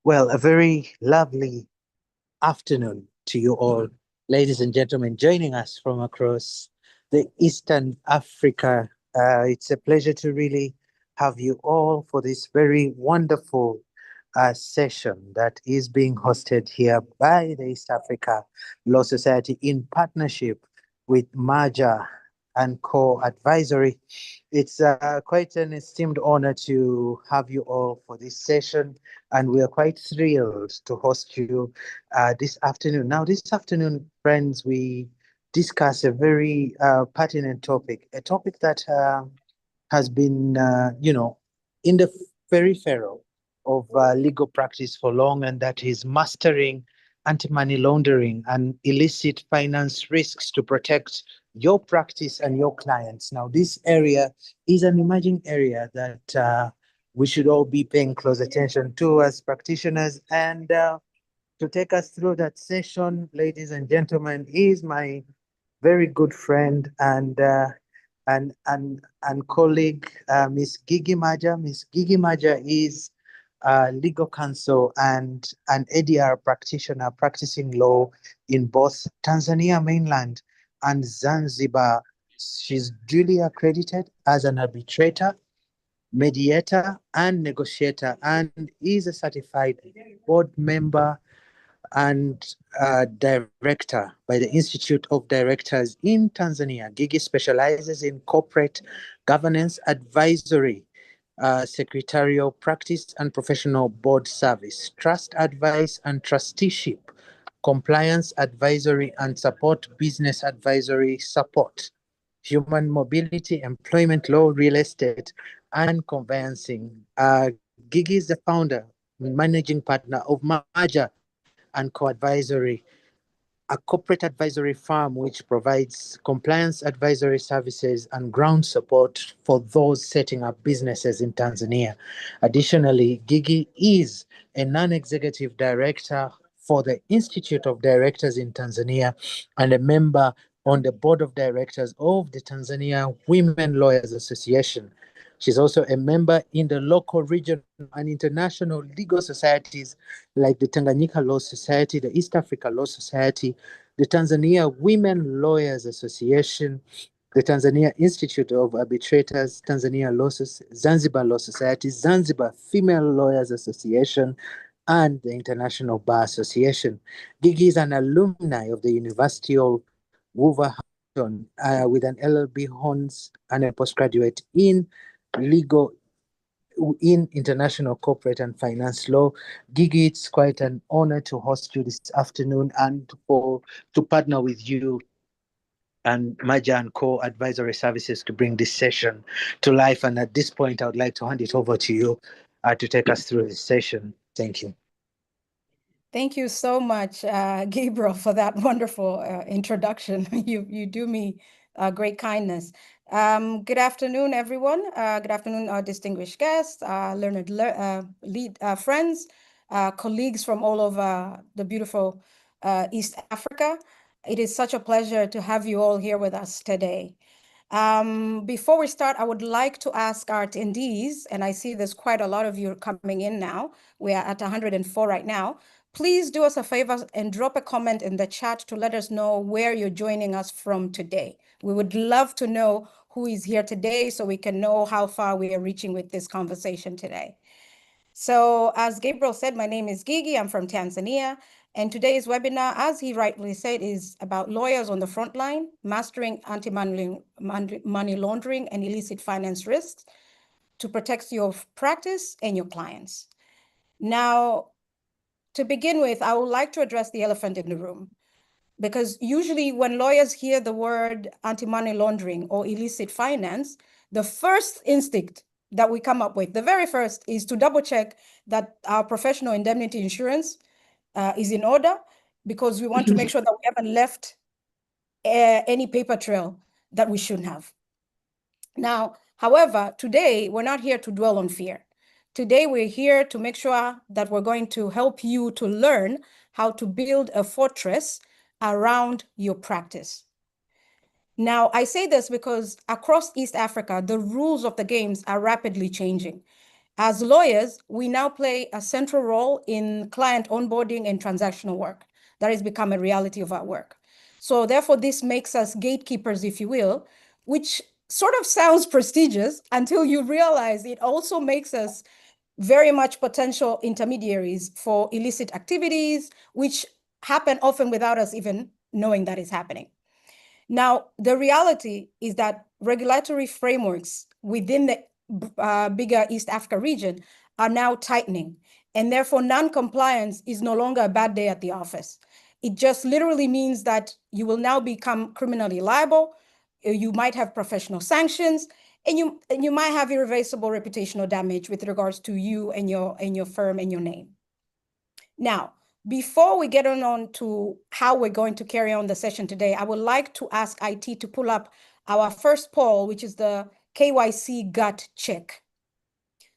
Well, a very lovely afternoon to you all, ladies and gentlemen, joining us from across the Eastern Africa. It's a pleasure to really have you all for this very wonderful session that is being hosted here by the East Africa Law Society in partnership with Maja and Co Advisory. It's quite an esteemed honor to have you all for this session, and we are quite thrilled to host you this afternoon. Now, this afternoon, friends, we discuss a very pertinent topic, a topic that has been, in the peripheral of legal practice for long, and that is mastering anti-money laundering and illicit finance risks to protect your practice and your clients. Now, this area is an emerging area that we should all be paying close attention to as practitioners. And to take us through that session, ladies and gentlemen, is my very good friend and colleague, Miss Gigi Maja. Miss Gigi Maja is legal counsel and an ADR practitioner practicing law in both Tanzania mainland and Zanzibar. She's duly accredited as an arbitrator, mediator, and negotiator, and is a certified board member and director by the Institute of Directors in Tanzania. Gigi specializes in corporate governance advisory, secretarial practice, and professional board service, trust advice and trusteeship, compliance advisory and support, business advisory support, human mobility, employment law, real estate, and conveyancing. Gigi is the founder and managing partner of Maja and Co-Advisory, a corporate advisory firm which provides compliance advisory services and ground support for those setting up businesses in Tanzania. Additionally, Gigi is a non-executive director for the Institute of Directors in Tanzania and a member on the board of directors of the Tanzania Women Lawyers Association. She's also a member in the local, regional, and international legal societies like the Tanganyika Law Society, the East Africa Law Society, the Tanzania Women Lawyers Association, the Tanzania Institute of Arbitrators, Tanzania Law Zanzibar Law Society, Zanzibar Female Lawyers Association, and the International Bar Association. Gigi is an alumni of the University of Wolverhampton with an LLB honors and a postgraduate in legal in international corporate and finance law. Gigi, it's quite an honor to host you this afternoon and to partner with you and Maja and Co Advisory Services to bring this session to life. And at this point, I would like to hand it over to you to take us through this session. Thank you. Thank you so much, Gabriel, for that wonderful introduction. You do me great kindness. Good afternoon, everyone. Good afternoon, our distinguished guests, learned lead friends, colleagues from all over the beautiful East Africa. It is such a pleasure to have you all here with us today. Before we start, I would like to ask our attendees, and I see there's quite a lot of you coming in now. We are at 104 right now. Please do us a favor and drop a comment in the chat to let us know where you're joining us from today. We would love to know who is here today so we can know how far we are reaching with this conversation today. So as Gabriel said, my name is Gigi, I'm from Tanzania, and today's webinar, as he rightly said, is about lawyers on the front line, mastering anti-money laundering and illicit finance risks to protect your practice and your clients. Now, to begin with, I would like to address the elephant in the room, because usually when lawyers hear the word anti-money laundering or illicit finance, the first instinct that we come up with, the very first, is to double check that our professional indemnity insurance is in order, because we want to make sure that we haven't left any paper trail that we shouldn't have. Now, however, today we're not here to dwell on fear. Today, we're here to make sure that we're going to help you to learn how to build a fortress around your practice. Now, I say this because across East Africa, the rules of the games are rapidly changing. As lawyers, we now play a central role in client onboarding and transactional work. That has become a reality of our work. So therefore, this makes us gatekeepers, if you will, which sort of sounds prestigious until you realize it also makes us very much potential intermediaries for illicit activities, which happen often without us even knowing that is happening. Now, the reality is that regulatory frameworks within the bigger East Africa region are now tightening, and therefore non-compliance is no longer a bad day at the office. It just literally means that you will now become criminally liable, you might have professional sanctions, and you might have irreversible reputational damage with regards to you and your firm and your name. Now, before we get on to how we're going to carry on the session today, I would like to ask IT to pull up our first poll, which is the KYC gut check.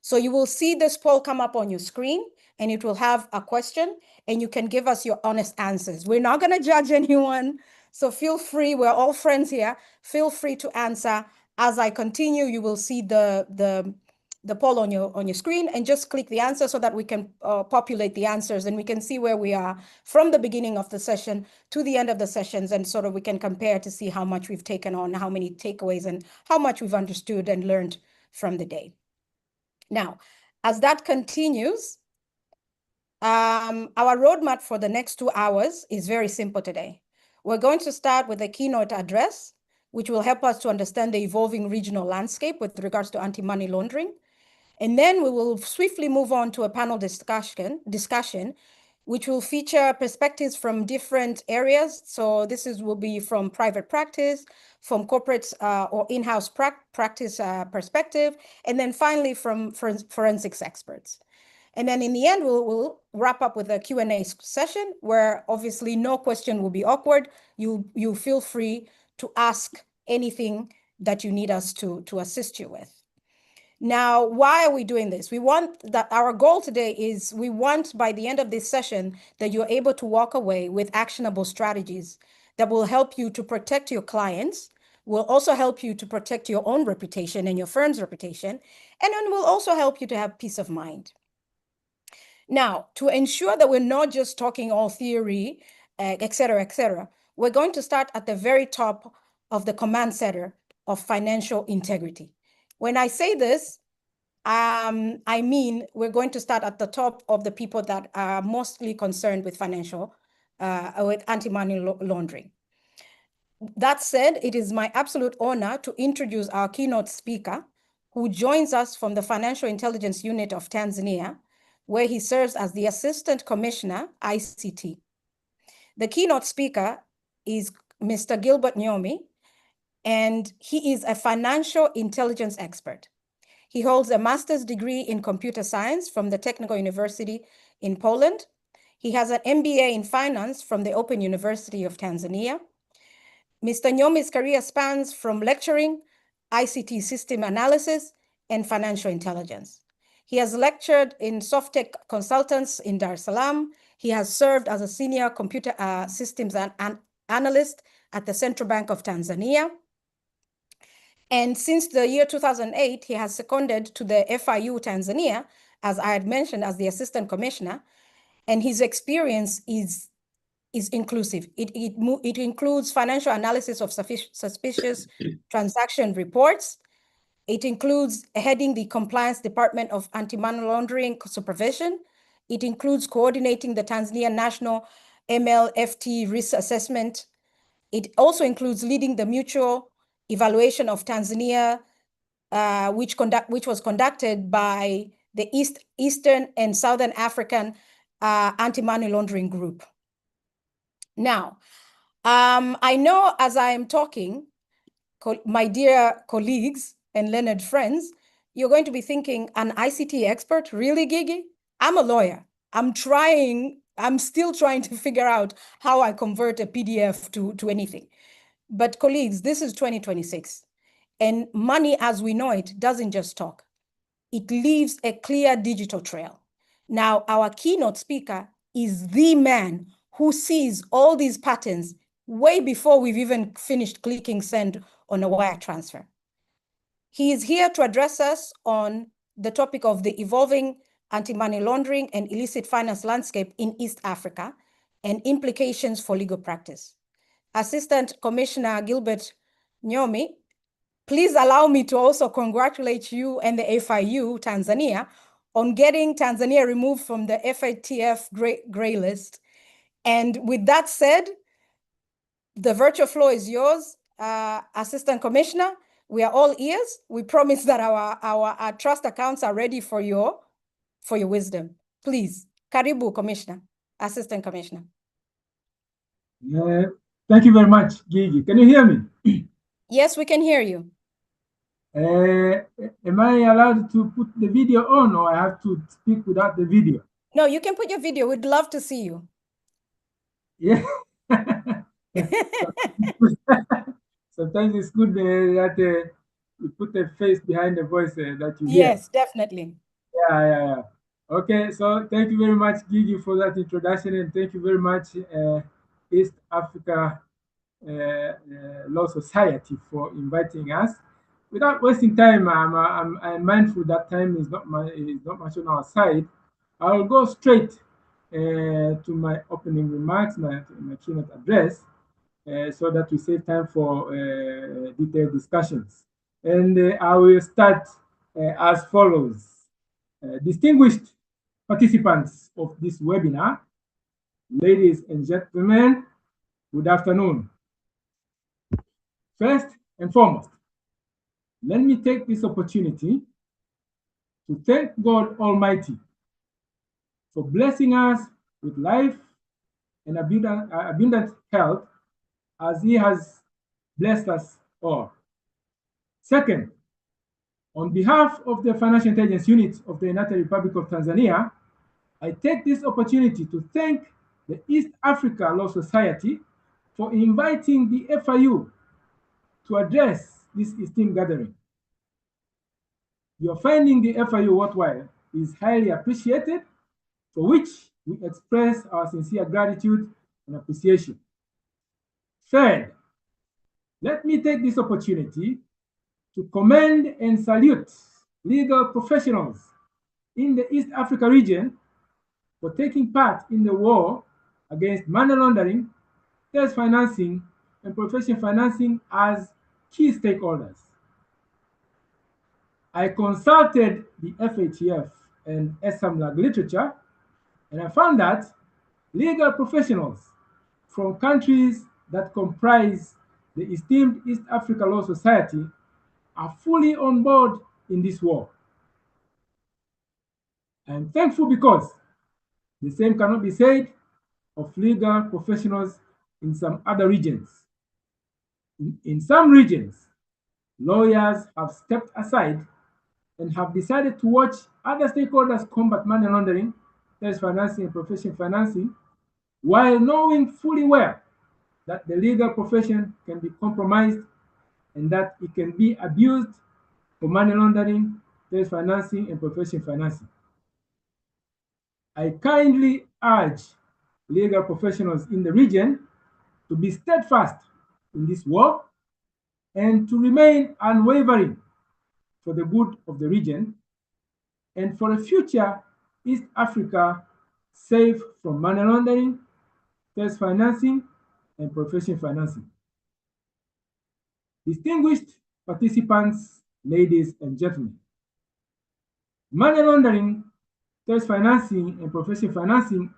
So you will see this poll come up on your screen, and it will have a question, and you can give us your honest answers. We're not going to judge anyone, so feel free. We're all friends here. Feel free to answer. As I continue, you will see the poll on your screen, and just click the answer so that we can populate the answers, and we can see where we are from the beginning of the session to the end of the sessions, and sort of we can compare to see how much we've taken on, how many takeaways, and how much we've understood and learned from the day. Now, as that continues, our roadmap for the next 2 hours is very simple today. We're going to start with a keynote address, which will help us to understand the evolving regional landscape with regards to anti-money laundering. And then we will swiftly move on to a panel discussion, which will feature perspectives from different areas. So will be from private practice, from corporate or in-house practice perspective, and then finally from forensics experts. And then in the end, we'll wrap up with a Q&A session where obviously no question will be awkward. You feel free to ask anything that you need us to assist you with. Now, why are we doing this? Our goal today is we want by the end of this session that you're able to walk away with actionable strategies that will help you to protect your clients, will also help you to protect your own reputation and your firm's reputation, and then will also help you to have peace of mind. Now, to ensure that we're not just talking all theory, et cetera, we're going to start at the very top of the command center of financial integrity. When I say this, I mean we're going to start at the top of the people that are mostly concerned with with anti-money laundering. That said, it is my absolute honor to introduce our keynote speaker, who joins us from the Financial Intelligence Unit of Tanzania, where he serves as the Assistant Commissioner, ICT. The keynote speaker is Mr. Gilbert Nyomi, and he is a financial intelligence expert. He holds a master's degree in computer science from the Technical University in Poland. He has an MBA in finance from the Open University of Tanzania. Mr. Nyomi's career spans from lecturing, ICT system analysis, and financial intelligence. He has lectured in Softech Consultants in Dar es Salaam. He has served as a senior computer systems analyst at the Central Bank of Tanzania. And since the year 2008, he has seconded to the FIU Tanzania, as I had mentioned, as the assistant commissioner. And his experience is inclusive. It includes financial analysis of suspicious transaction reports. It includes heading the compliance department of anti-money laundering supervision. It includes coordinating the Tanzania National MLFT risk assessment. It also includes leading the mutual evaluation of Tanzania, which was conducted by the Eastern and Southern African anti-money laundering group. Now, I know as I am talking, my dear colleagues and learned friends, you're going to be thinking, an ICT expert? Really, Gigi? I'm a lawyer. I'm still trying to figure out how I convert a PDF to anything. But colleagues, this is 2026. And money as we know it doesn't just talk. It leaves a clear digital trail. Now, our keynote speaker is the man who sees all these patterns way before we've even finished clicking send on a wire transfer. He is here to address us on the topic of the evolving anti-money laundering and illicit finance landscape in East Africa and implications for legal practice. Assistant Commissioner Gilbert Nyomi, please allow me to also congratulate you and the FIU Tanzania on getting Tanzania removed from the FATF gray list. And with that said, the virtual floor is yours, Assistant Commissioner. We are all ears. We promise that our trust accounts are ready for your wisdom. Please, Karibu, Commissioner, Assistant Commissioner. Thank you very much, Gigi. Can you hear me? Yes, we can hear you. Am I allowed to put the video on, or I have to speak without the video? No, you can put your video. We'd love to see you. Yeah. Sometimes it's good that you put a face behind the voice that you hear. Yes, definitely. Yeah. Okay, so thank you very much, Gigi, for that introduction, and thank you very much, East Africa Law Society, for inviting us. Without wasting time, I'm mindful that time is not much on our side. I'll go straight to my opening remarks, my keynote address, so that we save time for detailed discussions. And I will start as follows. Distinguished participants of this webinar, ladies and gentlemen, good afternoon. First and foremost, let me take this opportunity to thank God Almighty for blessing us with life and abundant health, as He has blessed us all. Second, on behalf of the Financial Intelligence Unit of the United Republic of Tanzania, I take this opportunity to thank the East Africa Law Society for inviting the FIU to address this esteemed gathering. Your finding the FIU worthwhile is highly appreciated, for which we express our sincere gratitude and appreciation. Third, let me take this opportunity to commend and salute legal professionals in the East Africa region for taking part in the war against money laundering, terrorist financing, and professional financing as key stakeholders. I consulted the FATF and SAMLAG literature, and I found that legal professionals from countries that comprise the esteemed East Africa Law Society are fully on board in this war. I am thankful because the same cannot be said of legal professionals in some other regions. In some regions, lawyers have stepped aside and have decided to watch other stakeholders combat money laundering, terrorist financing, and professional financing, while knowing fully well that the legal profession can be compromised and that it can be abused for money laundering, terrorist financing, and professional financing. I kindly urge legal professionals in the region to be steadfast in this war and to remain unwavering for the good of the region and for a future East Africa safe from money laundering, terrorist financing, and professional financing. Distinguished participants, ladies and gentlemen, money laundering, terrorist financing, and professional financing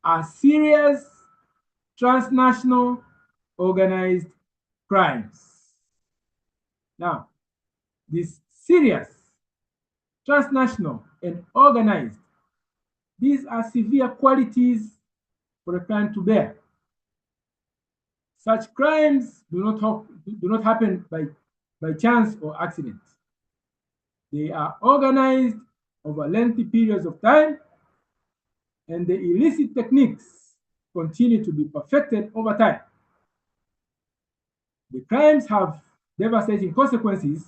are serious transnational organized crimes. Now, these serious transnational and organized, these are severe qualities for a crime to bear. Such crimes do not happen by chance or accident. They are organized over lengthy periods of time, and the illicit techniques continue to be perfected over time. The crimes have devastating consequences,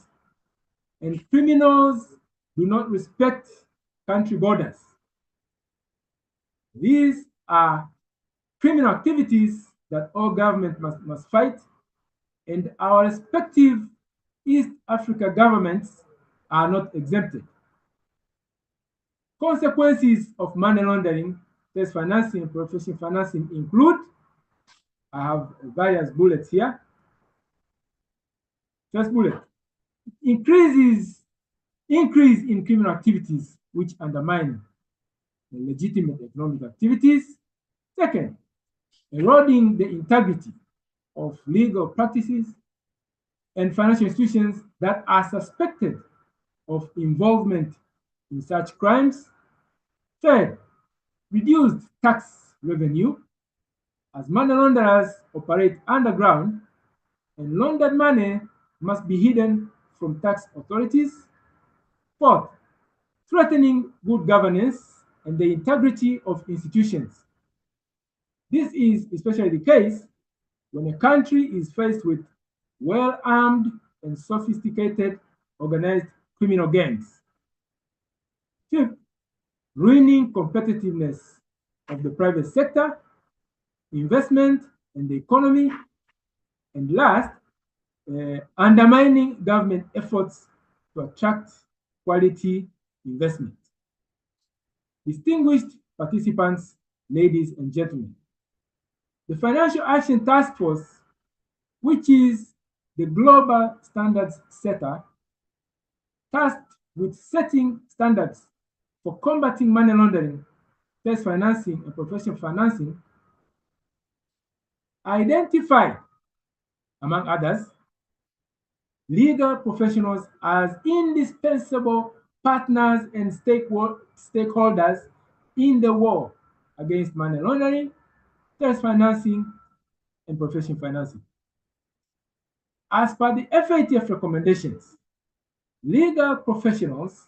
and criminals do not respect country borders. These are criminal activities that all governments must fight, and our respective East Africa governments are not exempted. Consequences of money laundering, test financing, and professional financing include, I have various bullets here. First bullet, increase in criminal activities which undermine the legitimate economic activities. Second, eroding the integrity of legal practices and financial institutions that are suspected of involvement in such crimes. Third, reduced tax revenue as money launderers operate underground and laundered money must be hidden from tax authorities. Fourth, threatening good governance and the integrity of institutions. This is especially the case when a country is faced with well-armed and sophisticated organized criminal gangs. Fifth, ruining competitiveness of the private sector, investment, and the economy. And last, undermining government efforts to attract quality investment. Distinguished participants, ladies and gentlemen, the Financial Action Task Force, which is the global standards setter tasked with setting standards for combating money laundering, tax financing, and professional financing, identified, among others, legal professionals as indispensable partners and stakeholders in the war against money laundering, tax financing, and professional financing. As per the FATF recommendations, legal professionals,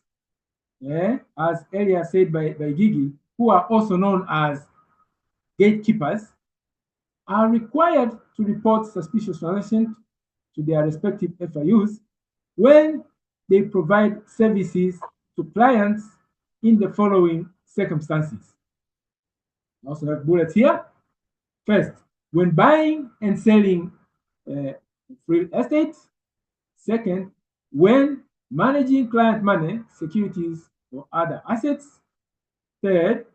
as earlier said by Gigi, who are also known as gatekeepers, are required to report suspicious transactions to their respective FIUs when they provide services to clients in the following circumstances. I also have bullets here. First, when buying and selling real estate. Second, when managing client money, securities, or other assets. Third,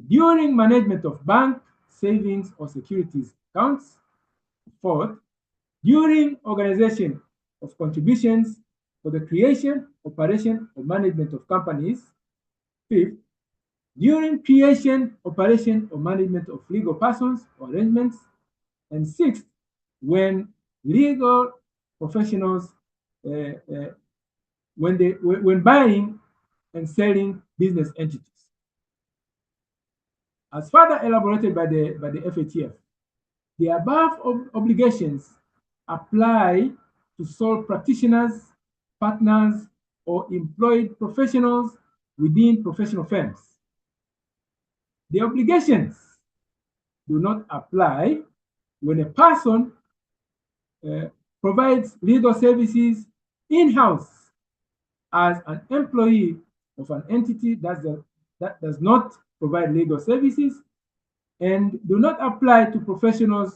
during management of bank, savings, or securities accounts. Fourth, during organization of contributions for the creation, operation, or management of companies. Fifth, during creation, operation, or management of legal persons or arrangements. And sixth, when legal professionals, when buying and selling business entities. As further elaborated by the FATF, the above obligations apply to sole practitioners, partners, or employed professionals within professional firms. The obligations do not apply when a person provides legal services in-house as an employee of an entity that does not provide legal services, and do not apply to professionals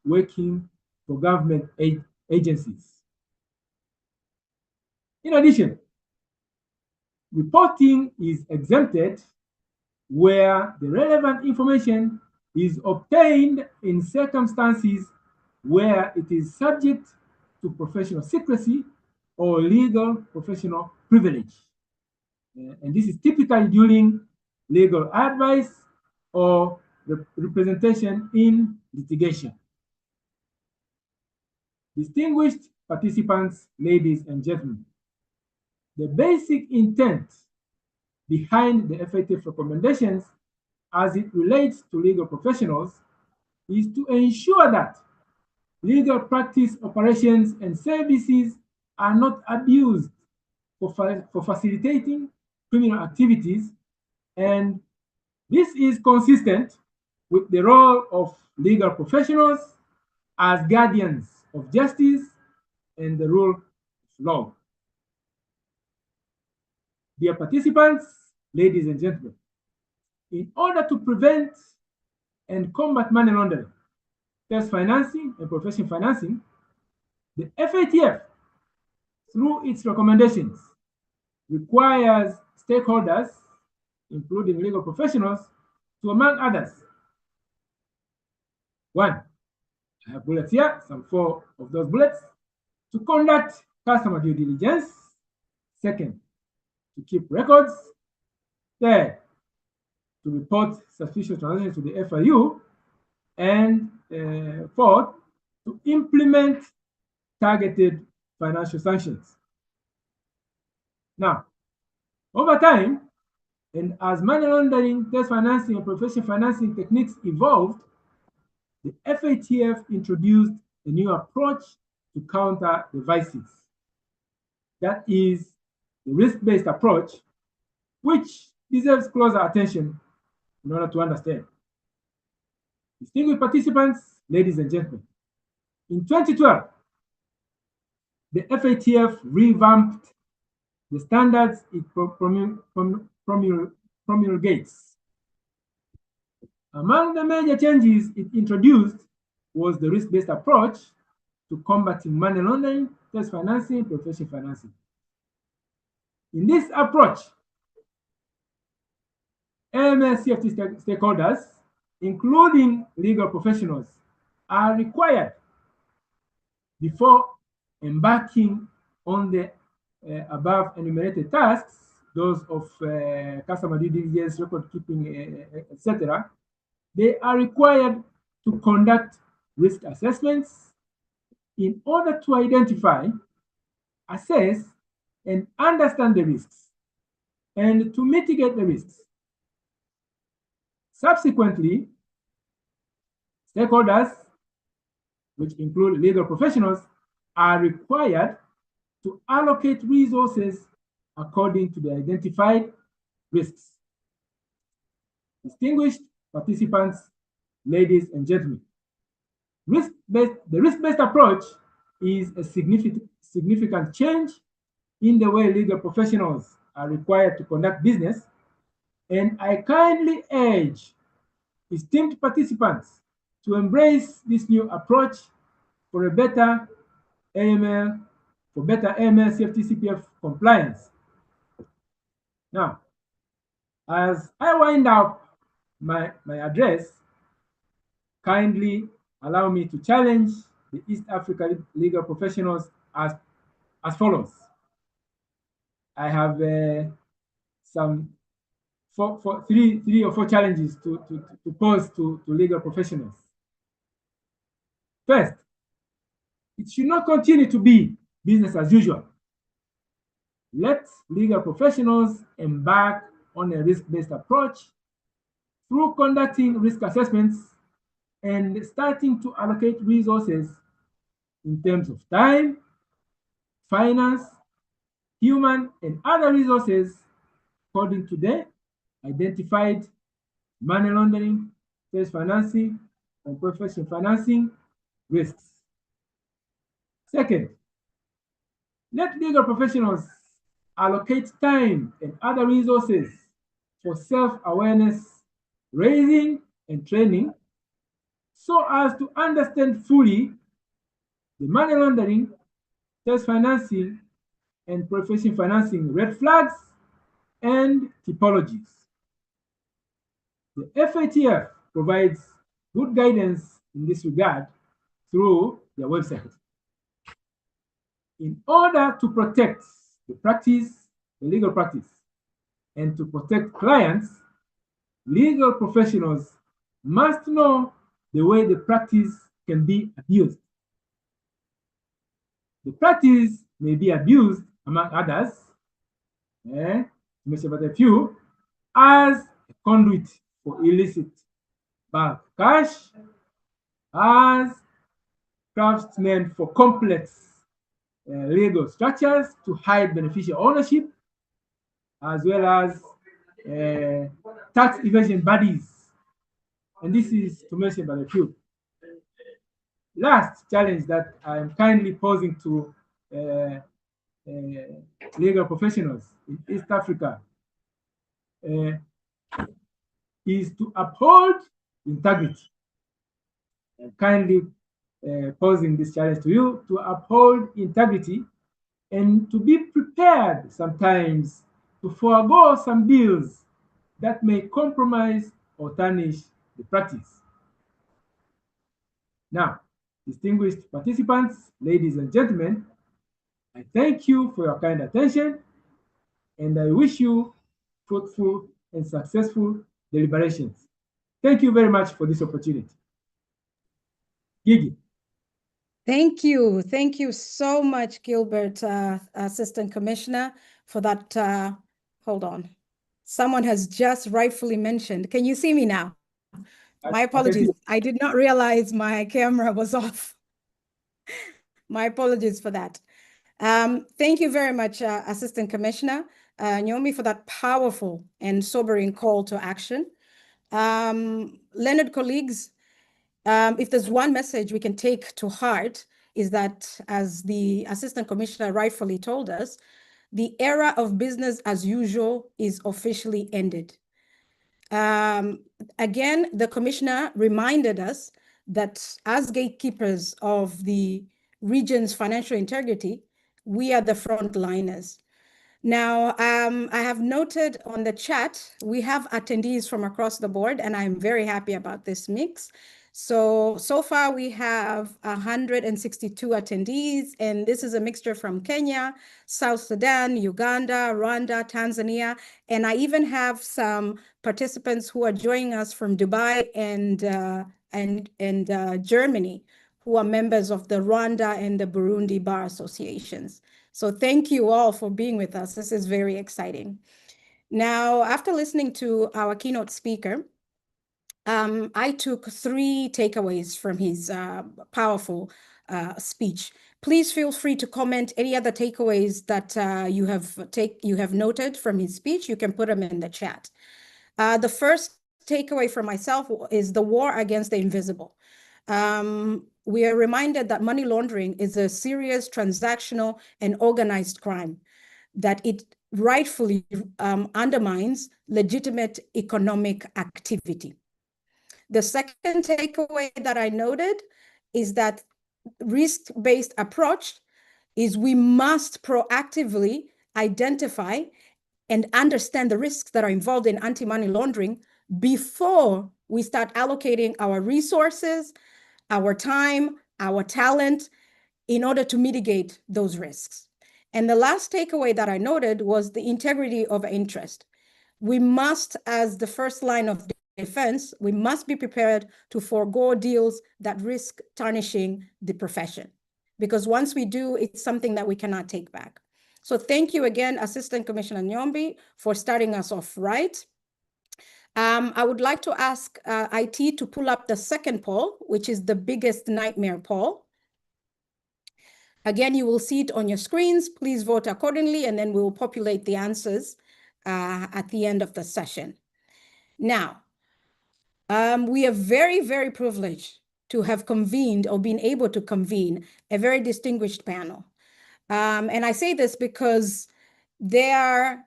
working for government agencies. In addition, reporting is exempted where the relevant information is obtained in circumstances where it is subject to professional secrecy or legal professional privilege. And this is typically during legal advice or representation in litigation. Distinguished participants, ladies and gentlemen, the basic intent behind the FATF recommendations as it relates to legal professionals is to ensure that legal practice operations and services are not abused for facilitating criminal activities, and this is consistent with the role of legal professionals as guardians of justice and the rule of law. Dear participants, ladies and gentlemen, in order to prevent and combat money laundering, tax financing, and professional financing, the FATF, through its recommendations, requires stakeholders including legal professionals, to, among others. One, I have bullets here, some 4 of those bullets, to conduct customer due diligence. Second, to keep records. Third, to report suspicious transactions to the FIU. And fourth, to implement targeted financial sanctions. Now, over time, and as money laundering, test financing, and professional financing techniques evolved, the FATF introduced a new approach to counter the vices. That is the risk-based approach, which deserves closer attention in order to understand. Distinguished participants, ladies and gentlemen, in 2012, the FATF revamped the standards it promulgates. Among the major changes it introduced was the risk-based approach to combating money laundering, test financing, professional financing. In this approach, AML CFT stakeholders, including legal professionals, are required before embarking on the above enumerated tasks, those of customer due diligence, record keeping, etc., they are required to conduct risk assessments in order to identify, assess, and understand the risks, and to mitigate the risks. Subsequently, stakeholders, which include legal professionals, are required to allocate resources according to the identified risks. Distinguished participants, ladies and gentlemen, the risk-based approach is a significant change in the way legal professionals are required to conduct business, and I kindly urge esteemed participants to embrace this new approach for a better AML, for better AML CFT CPF compliance. Now, as I wind up my address, kindly allow me to challenge the East Africa legal professionals as follows. I have three or four challenges to pose to legal professionals. First, it should not continue to be business as usual. Let legal professionals embark on a risk-based approach through conducting risk assessments and starting to allocate resources in terms of time, finance, human, and other resources according to the identified money laundering, trade financing, and professional financing risks. Second, let legal professionals allocate time and other resources for self-awareness raising and training so as to understand fully the money laundering, trade financing, and professional financing red flags and typologies. The FATF provides good guidance in this regard through their website. In order to protect the legal practice, and to protect clients, legal professionals must know the way the practice can be abused. The practice may be abused, among others, to mention but a few, as a conduit for illicit bulk cash, as craftsmen for complex legal structures to hide beneficial ownership, as well as tax evasion bodies. And this is to mention but a few. Last challenge that I'm kindly posing to legal professionals in East Africa is to uphold integrity. I'm kindly posing this challenge to you to uphold integrity and to be prepared sometimes to forego some deals that may compromise or tarnish the practice. Now, distinguished participants, ladies and gentlemen, I thank you for your kind attention and I wish you fruitful and successful deliberations. Thank you very much for this opportunity. Gigi. Thank you. Thank you so much, Gilbert, Assistant Commissioner, for that. Hold on. Someone has just rightfully mentioned. Can you see me now? My apologies. I did not realize my camera was off. My apologies for that. Thank you very much, Assistant Commissioner Nyomi, for that powerful and sobering call to action. Leonard colleagues, if there's one message we can take to heart is that, as the Assistant Commissioner rightfully told us, the era of business as usual is officially ended. Again, the Commissioner reminded us that as gatekeepers of the region's financial integrity, we are the frontliners. Now, I have noted on the chat, we have attendees from across the board, and I'm very happy about this mix. So far we have 162 attendees, and this is a mixture from Kenya, South Sudan, Uganda, Rwanda, Tanzania, and I even have some participants who are joining us from Dubai and Germany, who are members of the Rwanda and the Burundi Bar Associations. So thank you all for being with us. This is very exciting. Now, after listening to our keynote speaker, I took 3 takeaways from his powerful speech. Please feel free to comment any other takeaways that you have noted from his speech. You can put them in the chat. The first takeaway for myself is the war against the invisible. We are reminded that money laundering is a serious transactional and organized crime, that it rightfully undermines legitimate economic activity. The second takeaway that I noted is that risk-based approach is we must proactively identify and understand the risks that are involved in anti-money laundering before we start allocating our resources, our time, our talent, in order to mitigate those risks. And the last takeaway that I noted was the integrity of interest. We must, as the first line of defense, we must be prepared to forego deals that risk tarnishing the profession. Because once we do, it's something that we cannot take back. So thank you again, Assistant Commissioner Nyombi, for starting us off right. I would like to ask IT to pull up the second poll, which is the biggest nightmare poll. Again, you will see it on your screens. Please vote accordingly, and then we will populate the answers at the end of the session. Now, we are very, very privileged to have convened or been able to convene a very distinguished panel. And I say this because they have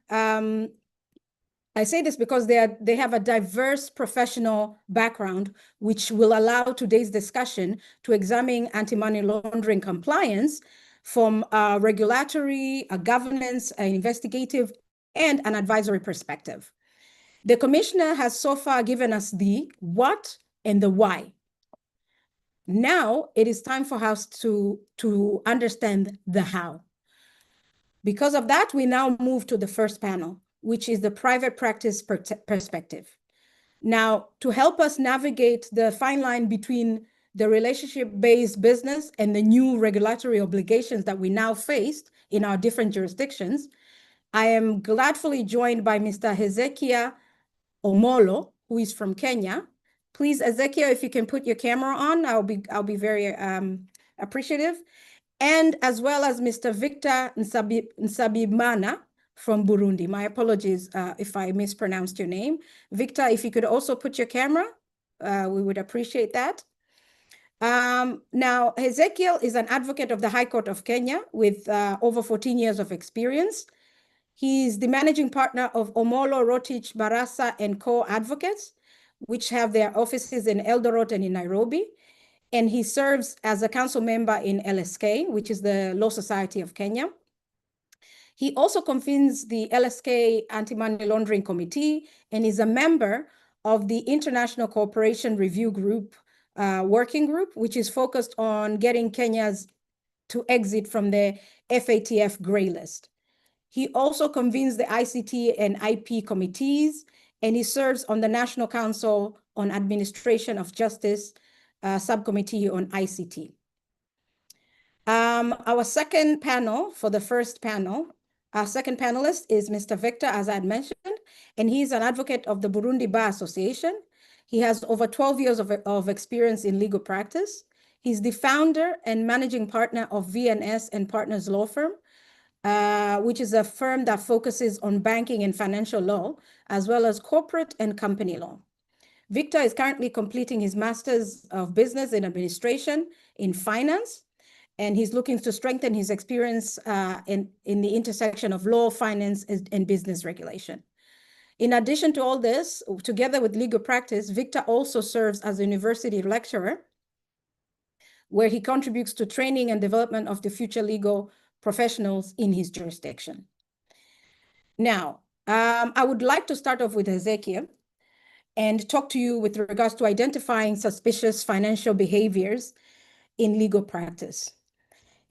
a diverse professional background, which will allow today's discussion to examine anti-money laundering compliance from a regulatory, a governance, an investigative, and an advisory perspective. The Commissioner has so far given us the what and the why. Now it is time for us to understand the how. Because of that, we now move to the first panel, which is the private practice perspective. Now, to help us navigate the fine line between the relationship-based business and the new regulatory obligations that we now face in our different jurisdictions, I am gladfully joined by Mr. Hezekiah Omolo, who is from Kenya. Please, Ezekiel, if you can put your camera on, I'll be very appreciative. And as well as Mr. Victor Nsabimana from Burundi. My apologies if I mispronounced your name. Victor, if you could also put your camera, we would appreciate that. Now, Ezekiel is an advocate of the High Court of Kenya with over 14 years of experience. He's the managing partner of Omolo, Rotich, Barasa, and Co. Advocates, which have their offices in Eldoret and in Nairobi. And he serves as a council member in LSK, which is the Law Society of Kenya. He also convenes the LSK Anti-Money Laundering Committee and is a member of the International Cooperation Review Group working group, which is focused on getting Kenya's to exit from the FATF gray list. He also convenes the ICT and IP committees, and he serves on the National Council on Administration of Justice subcommittee on ICT. Our second panel for the first panel, our second panelist is Mr. Victor, as I had mentioned, and he's an advocate of the Burundi Bar Association. He has over 12 years of experience in legal practice. He's the founder and managing partner of VNS and Partners Law Firm, which is a firm that focuses on banking and financial law, as well as corporate and company law. Victor is currently completing his Master's of Business in Administration in Finance, and he's looking to strengthen his experience in the intersection of law, finance, and business regulation. In addition to all this, together with legal practice, Victor also serves as a university lecturer, where he contributes to training and development of the future legal professionals in his jurisdiction. Now, I would like to start off with Hezekiah and talk to you with regards to identifying suspicious financial behaviors in legal practice.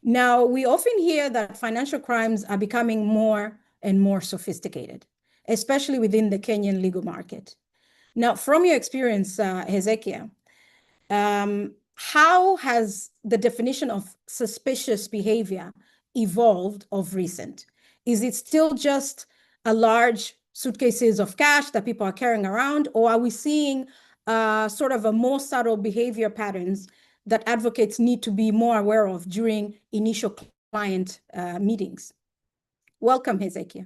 Now, we often hear that financial crimes are becoming more and more sophisticated, especially within the Kenyan legal market. Now, from your experience, Hezekiah, how has the definition of suspicious behavior evolved of recent? Is it still just a large suitcases of cash that people are carrying around, or are we seeing sort of a more subtle behavior patterns that advocates need to be more aware of during initial client meetings? Welcome, Hezekiah.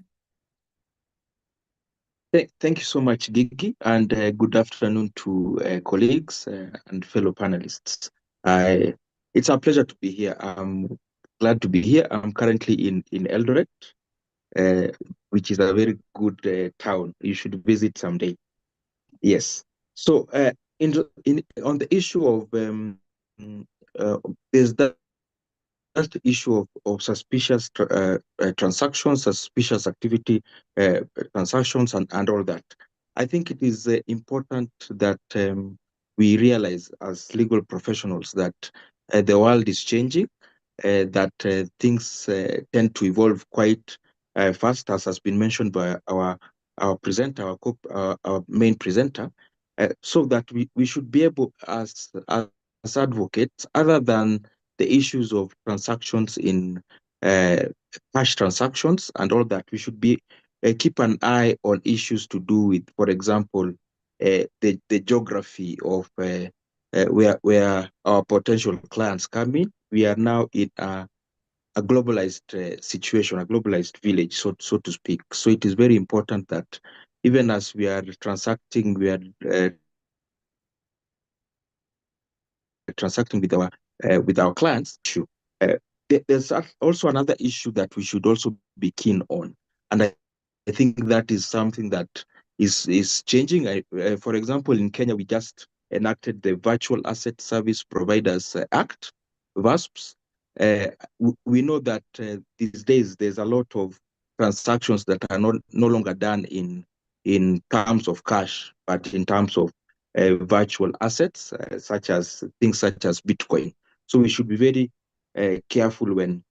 Thank you so much, Gigi, and good afternoon to colleagues and fellow panelists. It's a pleasure to be here. I'm glad to be here. I'm currently in Eldoret, which is a very good town. You should visit someday. Yes. So on the issue of there's that issue of suspicious transactions, suspicious activity transactions, and all that. I think it is important that we realize as legal professionals that the world is changing, that things tend to evolve quite fast, as has been mentioned by our presenter, our main presenter, so that we should be able, as advocates, other than the issues of transactions in cash transactions and all that, we should be keep an eye on issues to do with, for example, the geography of where our potential clients come in. We are now in a globalized situation, a globalized village, so to speak. So it is very important that even as we are transacting, we are transacting with our clients. There's also another issue that we should also be keen on, and I think that is something that is changing. For example, in Kenya, we just enacted the Virtual Asset Service Providers Act, VASPs. We know that these days there's a lot of transactions that are no longer done in terms of cash, but in terms of virtual assets, things such as Bitcoin. So we should be very careful when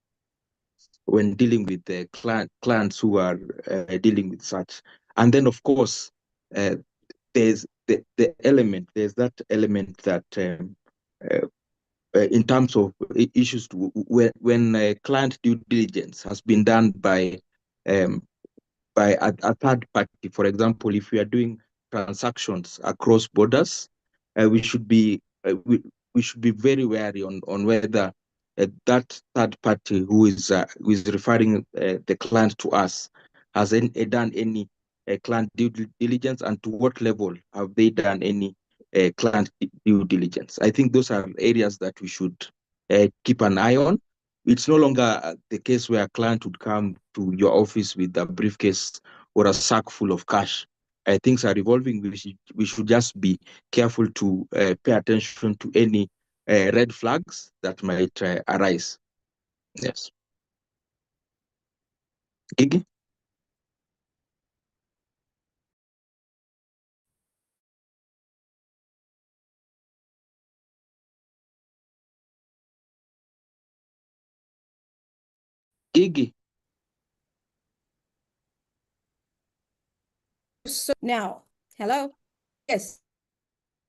dealing with the clients who are dealing with such. And then, of course, there's that element that in terms of issues when client due diligence has been done by a third party. For example, if we are doing transactions across borders, we should be very wary on whether that third party who is referring the client to us has done any client due diligence, and to what level have they done any client due diligence. I think those are areas that we should keep an eye on. It's no longer the case where a client would come to your office with a briefcase or a sack full of cash. Things are evolving. We should just be careful to pay attention to any red flags that might arise. Yes. Gigi? Gigi? So now, hello? Yes.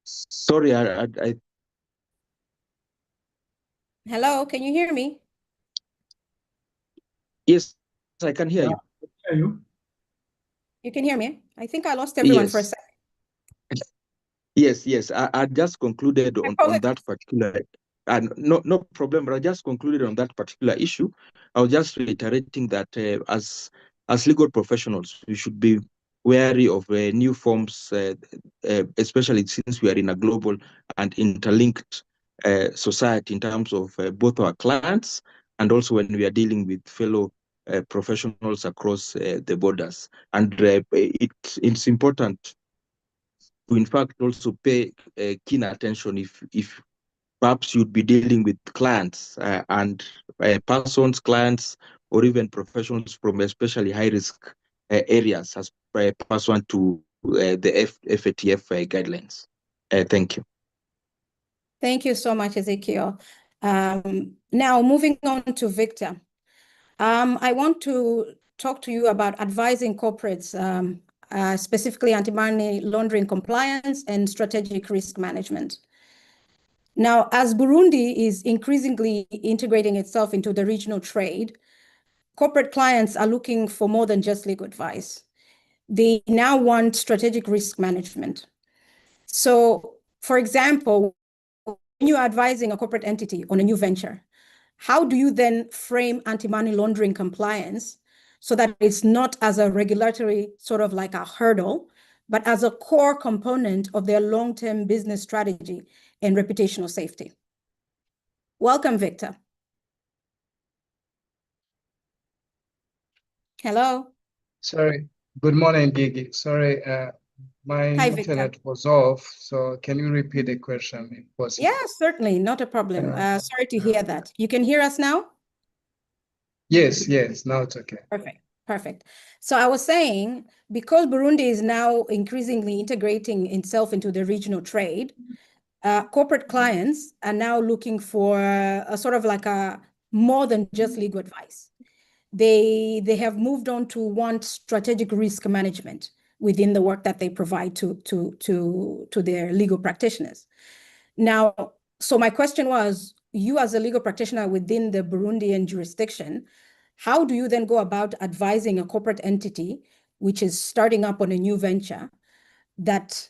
Sorry, I Hello, can you hear me? yes, I can hear you. Yeah, I hear you. You can hear me? I think I lost everyone for a Yes. second. Yes, I just concluded I on apologize. that particular, and no problem, but I just concluded on that particular issue. I was just reiterating that as legal professionals, we should be wary of new forms, especially since we are in a global and interlinked society in terms of both our clients and also when we are dealing with fellow professionals across the borders. And it's important to in fact also pay keen attention if perhaps you'd be dealing with clients and persons, clients, or even professionals from especially high risk areas as pursuant to the FATF guidelines. Thank you. Thank you so much, Ezekiel. Now, moving on to Victor. I want to talk to you about advising corporates, specifically anti-money laundering compliance and strategic risk management. Now, as Burundi is increasingly integrating itself into the regional trade, corporate clients are looking for more than just legal advice. They now want strategic risk management. So, for example, when you're advising a corporate entity on a new venture, how do you then frame anti-money laundering compliance so that it's not as a regulatory sort of like a hurdle, but as a core component of their long-term business strategy and reputational safety? Welcome, Victor. Hello. Sorry. Good morning, Gigi. Sorry, my Hi, Victor. internet was off, so can you repeat the question if possible? Yeah, certainly, not a problem. Sorry to hear that. You can hear us now? Yes, now it's okay. Perfect, perfect. So I was saying, because Burundi is now increasingly integrating itself into the regional trade, corporate clients are now looking for a sort of like a more than just legal advice. They have moved on to want strategic risk management within the work that they provide to their legal practitioners. Now, so my question was, you as a legal practitioner within the Burundian jurisdiction, how do you then go about advising a corporate entity which is starting up on a new venture that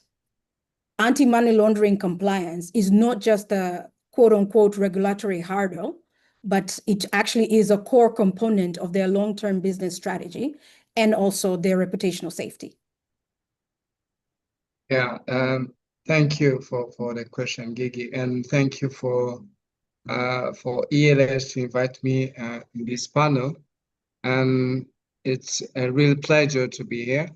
anti-money laundering compliance is not just a quote unquote regulatory hurdle, but it actually is a core component of their long-term business strategy and also their reputational safety? Yeah, thank you for the question, Gigi, and thank you for ELS to invite me in this panel. And it's a real pleasure to be here.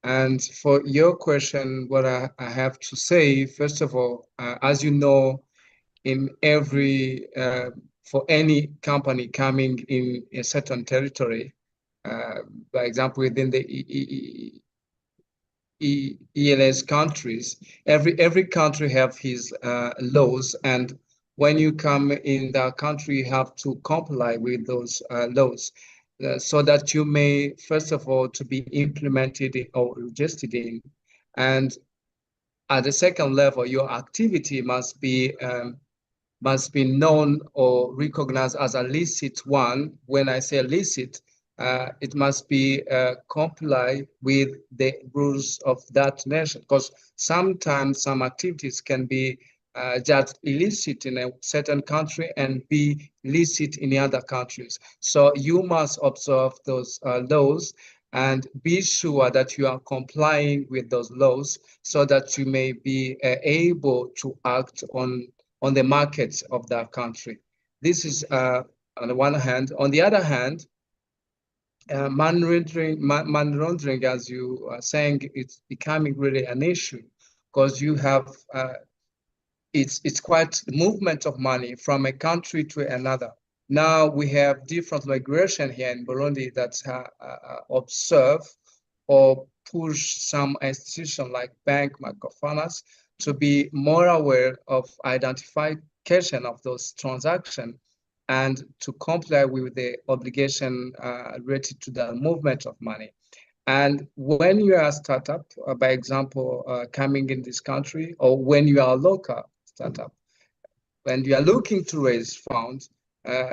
And for your question, what I have to say, first of all, as you know, in every for any company coming in a certain territory, by example, within the ELS countries, every country have his laws, and when you come in that country, you have to comply with those laws. So that you may, first of all, to be implemented or registered in, and at the second level, your activity must be known or recognized as a licit one. When I say licit, it must be comply with the rules of that nation, because sometimes some activities can be just illicit in a certain country and be licit in the other countries. So you must observe those laws and be sure that you are complying with those laws so that you may be able to act on the markets of that country. This is on the one hand. On the other hand, money laundering, as you are saying, it's becoming really an issue because you have it's quite movement of money from a country to another. Now we have different migration here in Burundi that observe or push some institution like bank, microfinance to be more aware of identification of those transactions and to comply with the obligation related to the movement of money. And when you are a startup, by example, coming in this country, or when you are a local startup, when you are looking to raise funds, uh,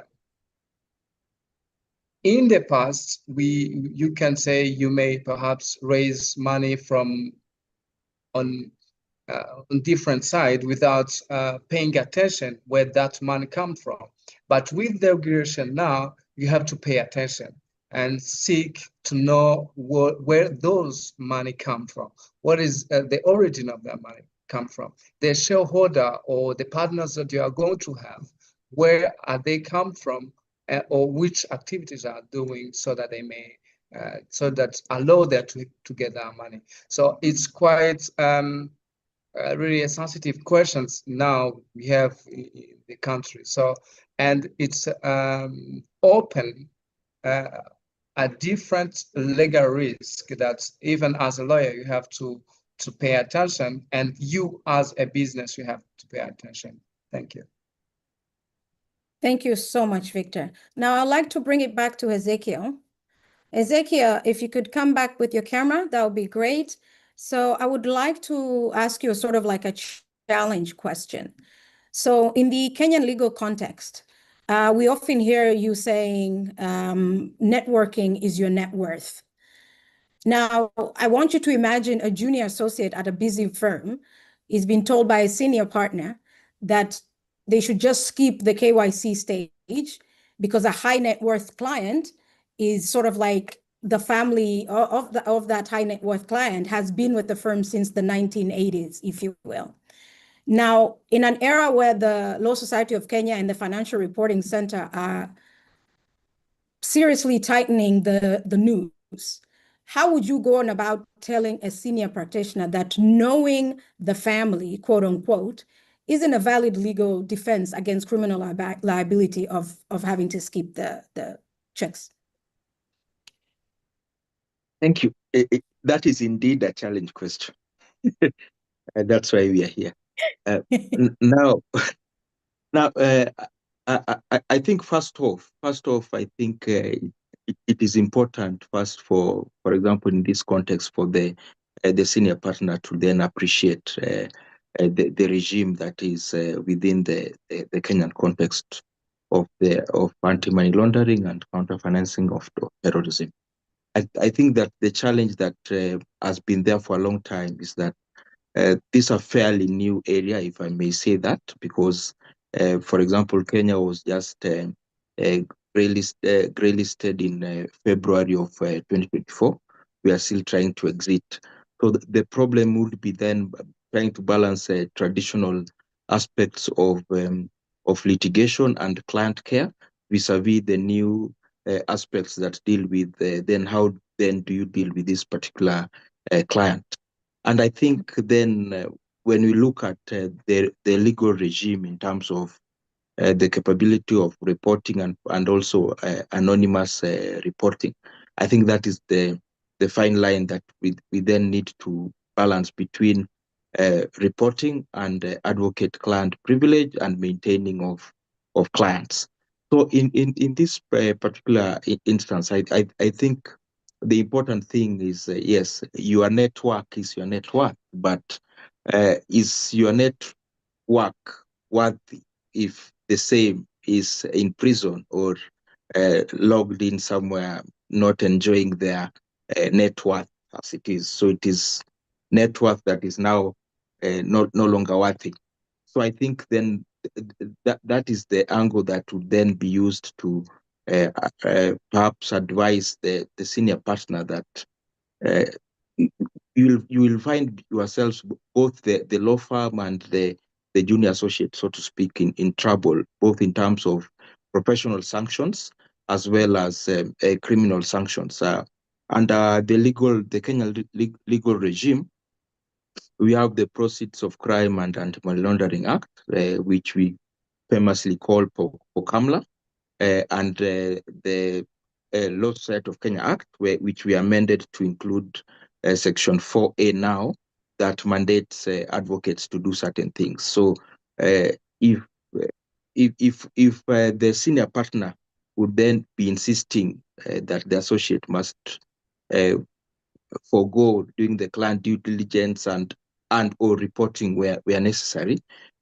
in the past, you can say you may perhaps raise money from on on different side without paying attention where that money comes from. But with the regulation now, you have to pay attention and seek to know where those money come from. What is the origin of that money come from? The shareholder or the partners that you are going to have, where are they come from, or which activities are doing so that they may so that allow them to get that money. So it's quite really sensitive questions now we have in the country. So, and it's open uh, a different legal risk that even as a lawyer you have to pay attention, and you as a business you have to pay attention. Thank you. Thank you so much, Victor. Now I'd like to bring it back to Ezekiel. Ezekiel, if you could come back with your camera, that would be great. So I would like to ask you sort of like a challenge question. So in the Kenyan legal context, we often hear you saying networking is your net worth. Now, I want you to imagine a junior associate at a busy firm is being told by a senior partner that they should just skip the KYC stage because a high net worth client is sort of like the family of that high net worth client has been with the firm since the 1980s, if you will. Now, in an era where the Law Society of Kenya and the Financial Reporting Center are seriously tightening the noose, how would you go on about telling a senior practitioner that knowing the family, quote unquote, isn't a valid legal defense against criminal liability of having to skip the checks? Thank you. That is indeed a challenge question. And that's why we are here. Now, I think first off, I think it is important first for example, in this context, for the senior partner to then appreciate the regime that is within the Kenyan context of anti-money laundering and counter-financing of terrorism. I think that the challenge that has been there for a long time is that this is a fairly new area, if I may say that, because, for example, Kenya was just grey listed in February of 2024. We are still trying to exit. So the problem would be then trying to balance traditional aspects of litigation and client care vis-a-vis the new aspects that deal with then how then do you deal with this particular client. And I think then when we look at the legal regime in terms of the capability of reporting and also anonymous reporting, I think that is the fine line that we then need to balance between reporting and advocate client privilege and maintaining of clients. So in this particular instance, I think the important thing is, yes, your network is your network, but is your network worthy if the same is in prison or logged in somewhere, not enjoying their net worth as it is? So it is net worth that is now no longer worthy. So I think then that is the angle that would then be used to perhaps advise the senior partner that uh, you will find yourselves, both the law firm and the junior associate, so to speak, in trouble, both in terms of professional sanctions as well as criminal sanctions. Under the Kenyan legal regime, we have the Proceeds of Crime and Anti-Money Laundering Act, which we famously call POCAMLA. and the Law Society of Kenya Act, which we amended to include Section 4A now, that mandates advocates to do certain things. So if the senior partner would then be insisting that the associate must forego doing the client due diligence and or reporting where necessary,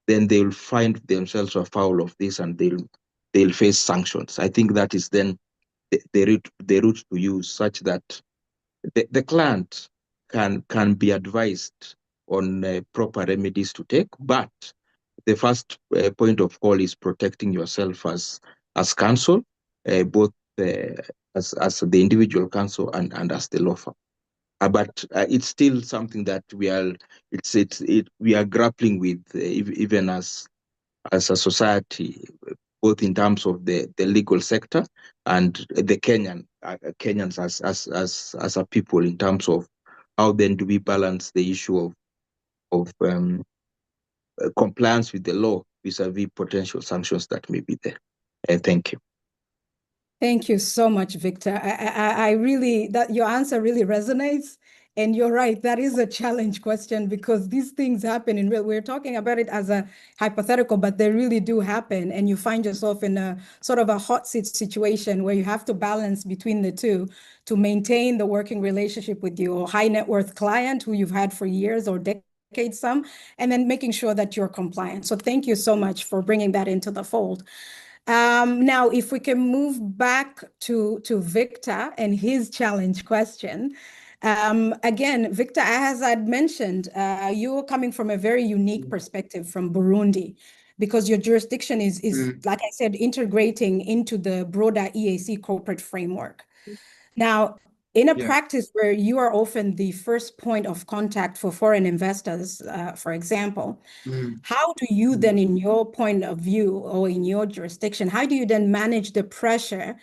then they will find themselves afoul of this and they'll face sanctions. I think that is then the route to use, such that the client can be advised on proper remedies to take, but the first point of call is protecting yourself as counsel, both as the individual counsel and as the law firm. But it's still something that we are grappling with, even as a society, both in terms of the legal sector and the Kenyans as a people, in terms of how then do we balance the issue of compliance with the law vis-a-vis potential sanctions that may be there. Thank you. Thank you so much, Victor. I really, that your answer really resonates. And you're right, that is a challenge question, because these things happen in real. We're talking about it as a hypothetical, but they really do happen. And you find yourself in a sort of a hot seat situation where you have to balance between the two to maintain the working relationship with your high net worth client who you've had for years or decades some, and then making sure that you're compliant. So thank you so much for bringing that into the fold. Now, if we can move back to Victor and his challenge question. Again, Victor, as I'd mentioned, you're coming from a very unique perspective from Burundi, because your jurisdiction is like I said, integrating into the broader EAC corporate framework. Now, in a practice where you are often the first point of contact for foreign investors, for example, how do you then, in your point of view or in your jurisdiction, how do you then manage the pressure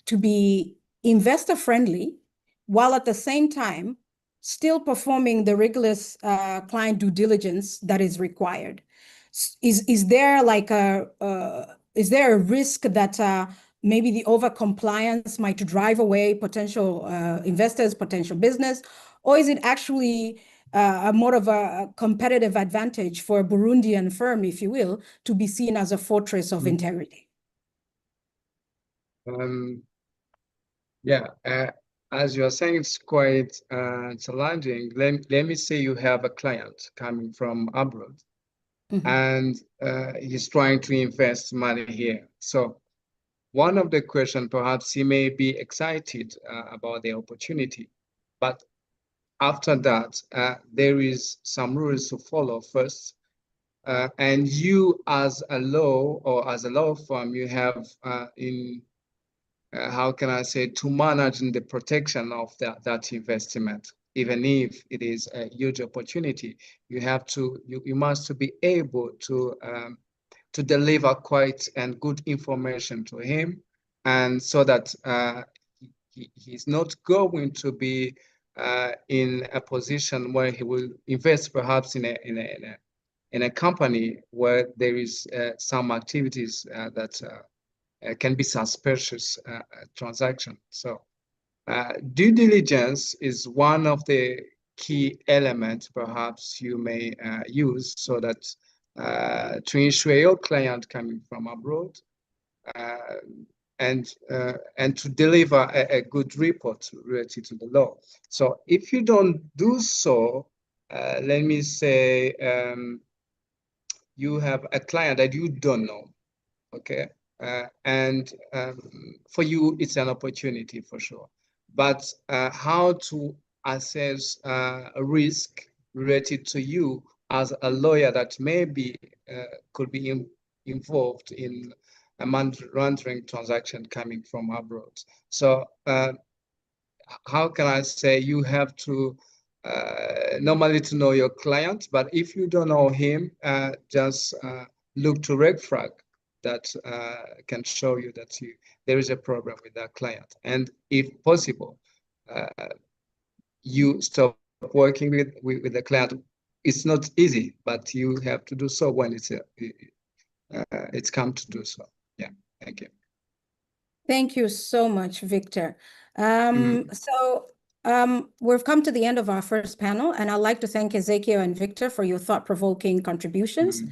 to be investor friendly while at the same time still performing the rigorous client due diligence that is required? Is there like is there a risk that maybe the over-compliance might drive away potential investors, potential business, or is it actually more of a competitive advantage for a Burundian firm, if you will, to be seen as a fortress of integrity? As you are saying, it's quite challenging. Let me say you have a client coming from abroad, and he's trying to invest money here. So one of the questions, perhaps he may be excited about the opportunity, but after that, there is some rules to follow first. And you as a law or as a law firm, you have how can I say, to manage the protection of that investment. Even if it is a huge opportunity, you have to, you must be able to deliver quite and good information to him, and so that he's not going to be in a position where he will invest perhaps in a company where there is some activities that can be suspicious transaction. So due diligence is one of the key elements perhaps you may use, so that to ensure your client coming from abroad and to deliver a good report related to the law. So if you don't do so, let me say you have a client that you don't know, okay? And for you, it's an opportunity for sure. But how to assess a risk related to you as a lawyer that maybe could be involved in a money laundering transaction coming from abroad. So how can I say, you have to normally to know your client, but if you don't know him, just look to red flag that can show you that there is a problem with that client. And if possible, you stop working with the client. It's not easy, but you have to do so when it's come to do so. Yeah, thank you. Thank you so much, Victor. We've come to the end of our first panel, and I'd like to thank Ezekiel and Victor for your thought-provoking contributions.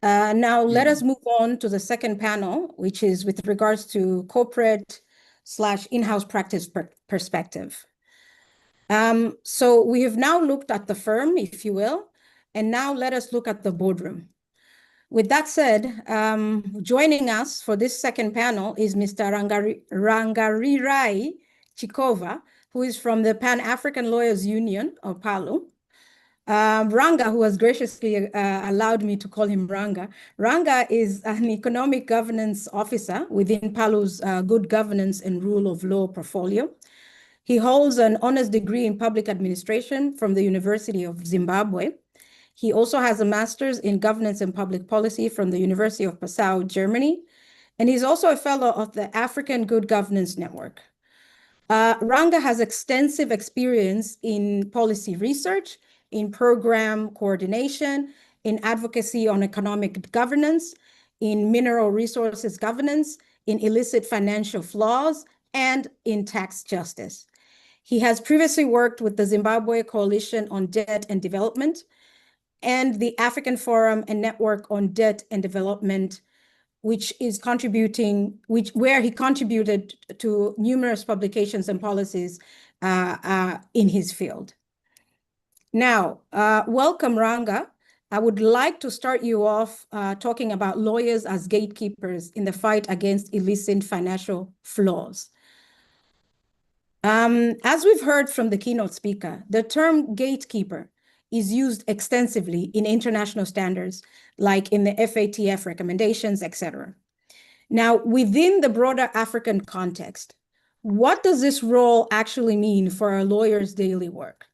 Now, let us move on to the second panel, which is with regards to corporate/in-house practice perspective. So we have now looked at the firm, if you will, and now let us look at the boardroom. With that said, joining us for this second panel is Mr. Rangarirai Chikova, who is from the Pan-African Lawyers Union, or PALU. Ranga, who has graciously allowed me to call him Ranga. Ranga is an economic governance officer within PALU's Good Governance and Rule of Law portfolio. He holds an honors degree in public administration from the University of Zimbabwe. He also has a master's in governance and public policy from the University of Passau, Germany. And he's also a fellow of the African Good Governance Network. Ranga has extensive experience in policy research, in program coordination, in advocacy on economic governance, in mineral resources governance, in illicit financial flows, and in tax justice. He has previously worked with the Zimbabwe Coalition on Debt and Development and the African Forum and Network on Debt and Development, where he contributed to numerous publications and policies in his field. Now, welcome, Ranga. I would like to start you off talking about lawyers as gatekeepers in the fight against illicit financial flows. As we've heard from the keynote speaker, the term gatekeeper is used extensively in international standards, like in the FATF recommendations, etc. Now, within the broader African context, what does this role actually mean for a lawyer's daily work?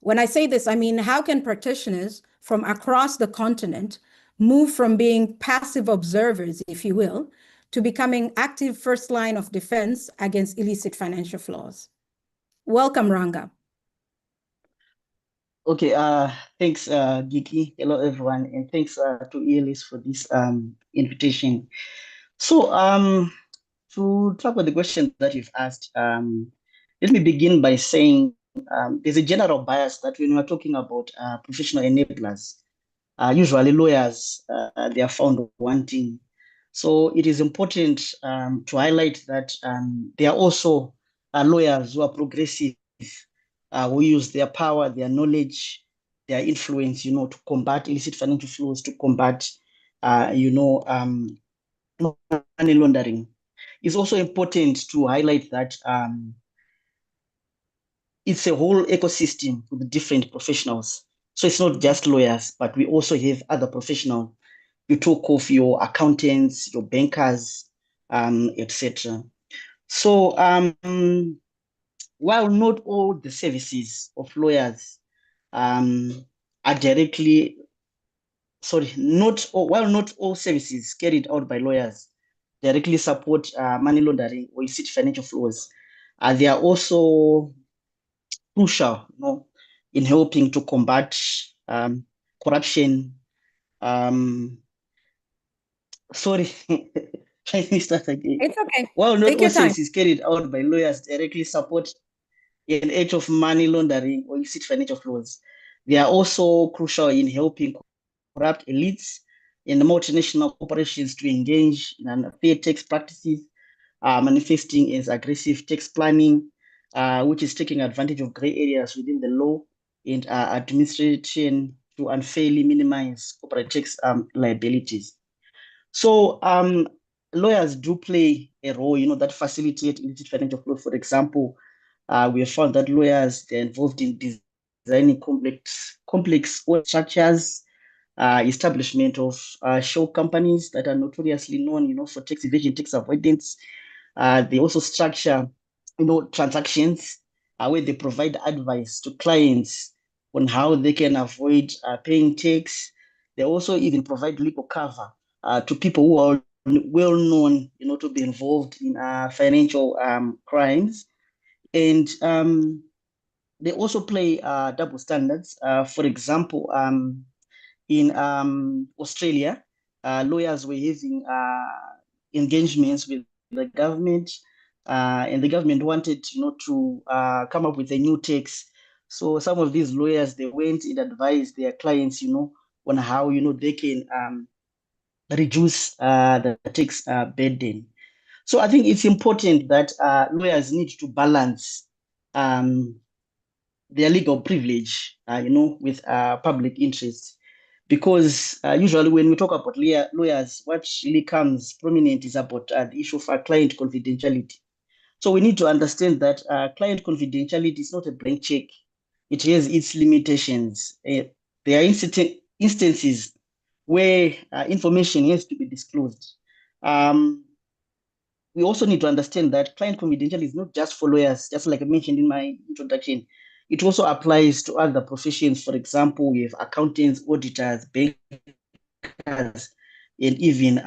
When I say this, I mean, how can practitioners from across the continent move from being passive observers, if you will, to becoming active first line of defense against illicit financial flows? Welcome, Ranga. Okay, thanks, Giki. Hello, everyone, and thanks to ELS for this invitation. So, to tackle the question that you've asked, let me begin by saying there's a general bias that when we're talking about professional enablers, usually lawyers, they are found wanting. So it is important to highlight that there are also lawyers who are progressive, who use their power, their knowledge, their influence, to combat illicit financial flows, to combat, money laundering. It's also important to highlight that it's a whole ecosystem with different professionals. So it's not just lawyers, but we also have other professionals. You talk of your accountants, your bankers, etc. So while not all the services of lawyers are directly, while not all services carried out by lawyers directly support money laundering or illicit financial flows, they are also crucial, in helping to combat corruption. Sorry, let me start again. It's okay. While not Take all your time. services carried out by lawyers directly support an edge of money laundering or illicit financial flows, they are also crucial in helping corrupt elites in the multinational corporations to engage in unfair tax practices, manifesting as aggressive tax planning, which is taking advantage of gray areas within the law and administration to unfairly minimize corporate tax liabilities. So lawyers do play a role, that facilitate illicit financial flow. For example, we have found that lawyers, they're involved in designing complex structures, establishment of shell companies that are notoriously known, for tax evasion, tax avoidance. They also structure, transactions where they provide advice to clients on how they can avoid paying tax. They also even provide legal cover to people who are well known, to be involved in financial crimes. And they also play double standards. For example, in Australia, lawyers were having engagements with the government, and the government wanted, to come up with a new tax. So some of these lawyers, they went and advised their clients, on how, they can reduce the tax burden. So I think it's important that lawyers need to balance their legal privilege, with public interest. Because usually when we talk about lawyers, what really comes prominent is about the issue of client confidentiality. So we need to understand that client confidentiality is not a blank check. It has its limitations. There are instances where information has to be disclosed. We also need to understand that client confidentiality is not just for lawyers, just like I mentioned in my introduction. It also applies to other professions. For example, we have accountants, auditors, bankers, and even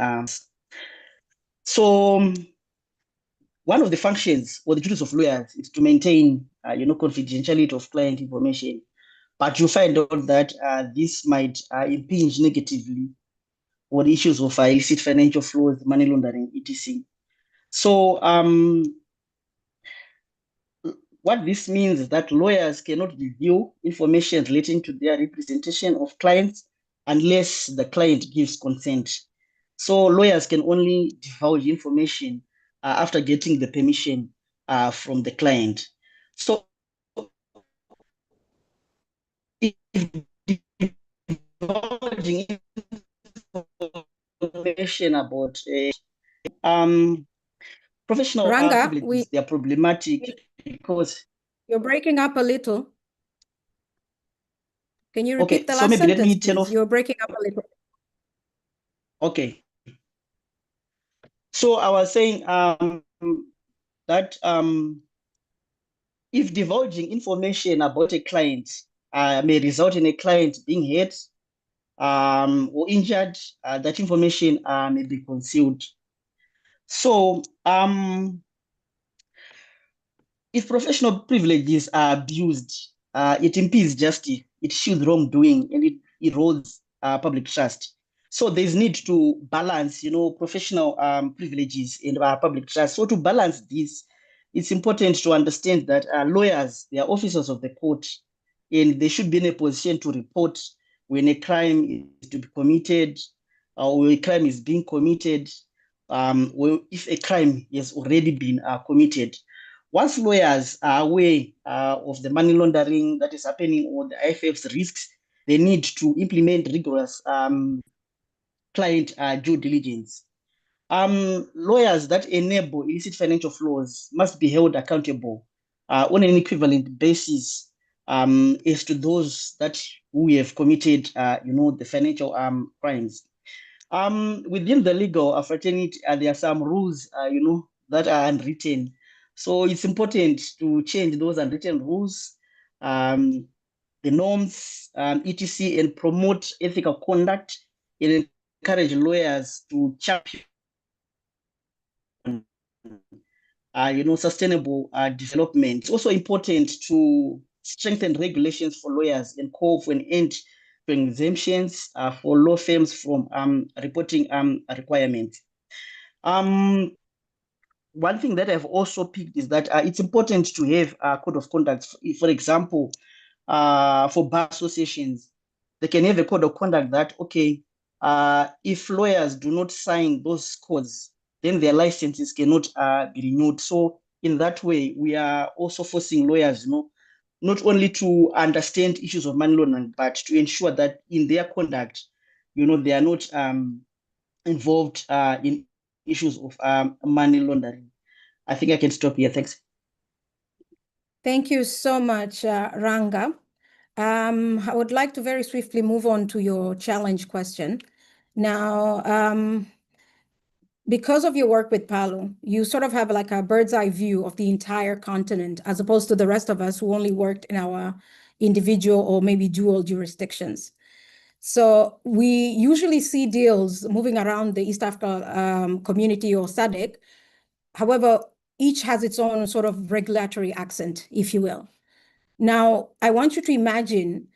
so. One of the functions or the duties of lawyers is to maintain, confidentiality of client information. But you find out that this might impinge negatively on issues of illicit financial flows, money laundering, etc. So what this means is that lawyers cannot reveal information relating to their representation of clients unless the client gives consent. So lawyers can only divulge information after getting the permission from the client. So if divulging information about professional Ranga, privileges, they are problematic because you're breaking up a little. Can you repeat the so last maybe let sentence, me turn please? off. You're breaking up a little. Okay. So I was saying that if divulging information about a client may result in a client being hurt or injured, that information may be concealed. So if professional privileges are abused, it impedes justice, it shields wrongdoing, and it erodes public trust. So there's need to balance, professional privileges and public trust. So to balance this, it's important to understand that lawyers, they are officers of the court, and they should be in a position to report when a crime is to be committed, or a crime is being committed, or if a crime has already been committed. Once lawyers are aware of the money laundering that is happening or the IFF's risks, they need to implement rigorous client due diligence. Lawyers that enable illicit financial flows must be held accountable on an equivalent basis as to those that who have committed, the financial crimes. Within the legal fraternity, there are some rules, that are unwritten. So it's important to change those unwritten rules, the norms, etc., and promote ethical conduct and encourage lawyers to champion, sustainable development. It's also important to strengthen regulations for lawyers and call for an end to exemptions for law firms from reporting requirements. One thing that I've also picked is that it's important to have a code of conduct. For example, for bar associations, they can have a code of conduct that, okay, if lawyers do not sign those codes, then their licenses cannot be renewed. So in that way, we are also forcing lawyers, not only to understand issues of money laundering, but to ensure that in their conduct, they are not involved in issues of money laundering. I think I can stop here. Thanks. Thank you so much, Ranga. I would like to very swiftly move on to your challenge question. Now, because of your work with Palu, you sort of have like a bird's eye view of the entire continent, as opposed to the rest of us who only worked in our individual or maybe dual jurisdictions. So we usually see deals moving around the East Africa community or SADC. However, each has its own sort of regulatory accent, if you will. Now, I want you to imagine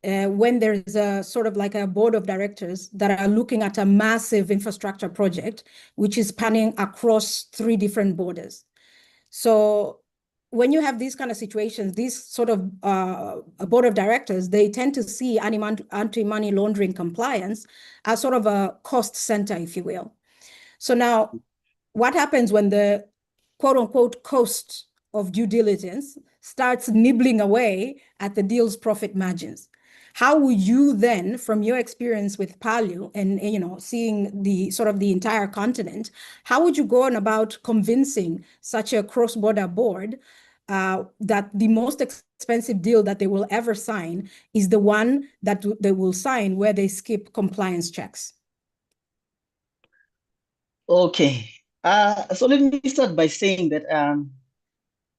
when there's a sort of like a board of directors that are looking at a massive infrastructure project, which is spanning across 3 different borders. So when you have these kind of situations, these sort of a board of directors, they tend to see anti-money laundering compliance as sort of a cost center, if you will. So now, what happens when the quote unquote cost of due diligence starts nibbling away at the deal's profit margins? How would you then, from your experience with Palio and seeing the sort of the entire continent, how would you go on about convincing such a cross-border board that the most expensive deal that they will ever sign is the one that they will sign where they skip compliance checks? Okay. So let me start by saying that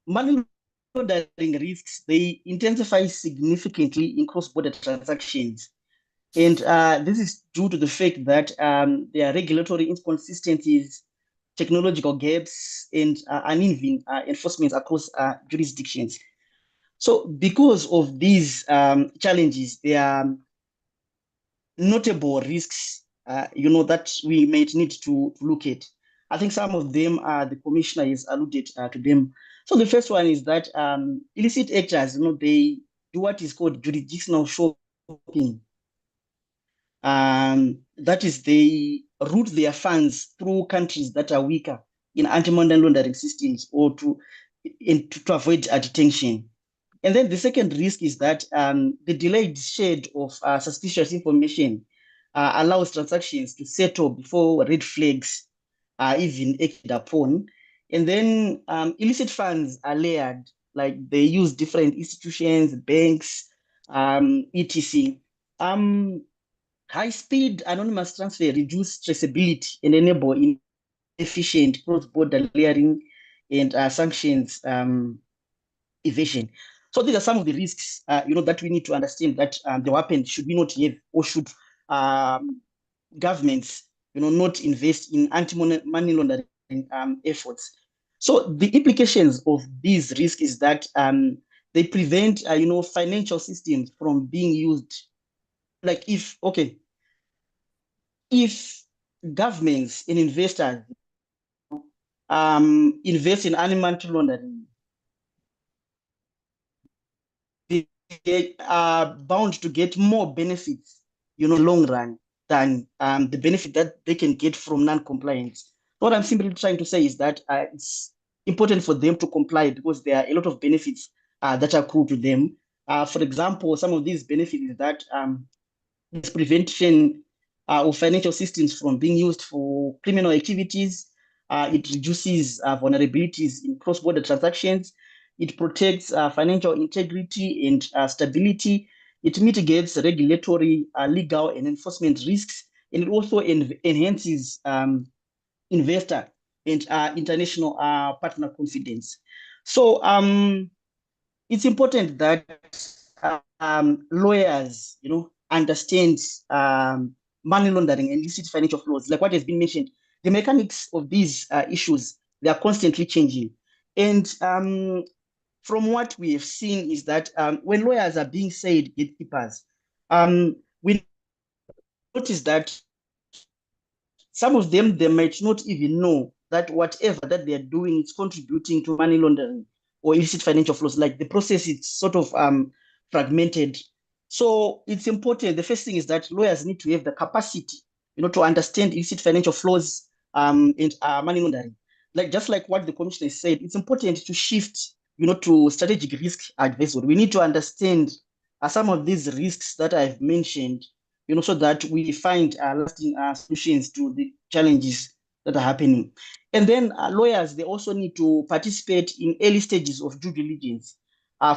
money laundering risks, they intensify significantly in cross-border transactions. And this is due to the fact that there are regulatory inconsistencies, technological gaps, and uneven enforcement across jurisdictions. So because of these challenges, there are notable risks, that we might need to look at. I think some of them the commissioner has alluded to them. So the first one is that illicit actors, they do what is called jurisdictional shopping. That is, they route their funds through countries that are weaker in anti-money laundering systems or to avoid detention. And then the second risk is that the delayed shade of suspicious information allows transactions to settle before red flags are even acted upon. And then illicit funds are layered, like they use different institutions, banks, etc. High-speed anonymous transfer reduce traceability and enable efficient cross-border layering and sanctions evasion. So these are some of the risks, that we need to understand that the weapon should we not have, or should governments, not invest in anti-money laundering efforts. So the implications of these risks is that they prevent, financial systems from being used. Like if governments and investors invest in anti-money laundering, they are bound to get more benefits, long run than the benefit that they can get from non-compliance. What I'm simply trying to say is that it's important for them to comply because there are a lot of benefits that accrue to them. For example, some of these benefits is that there's prevention of financial systems from being used for criminal activities. It reduces vulnerabilities in cross-border transactions. It protects financial integrity and stability. It mitigates regulatory, legal, and enforcement risks. And it also enhances investor and international partner confidence. So it's important that lawyers, understand money laundering and illicit financial flows, like what has been mentioned. The mechanics of these issues, they are constantly changing. And from what we have seen is that when lawyers are being said gatekeepers, we notice that some of them, they might not even know that whatever that they are doing is contributing to money laundering or illicit financial flows. Like the process is sort of fragmented. So it's important. The first thing is that lawyers need to have the capacity, to understand illicit financial flows and money laundering. Like just like what the commissioner said, it's important to shift, to strategic risk advisory. We need to understand some of these risks that I've mentioned, so that we find lasting solutions to the challenges that are happening. And then lawyers, they also need to participate in early stages of due diligence.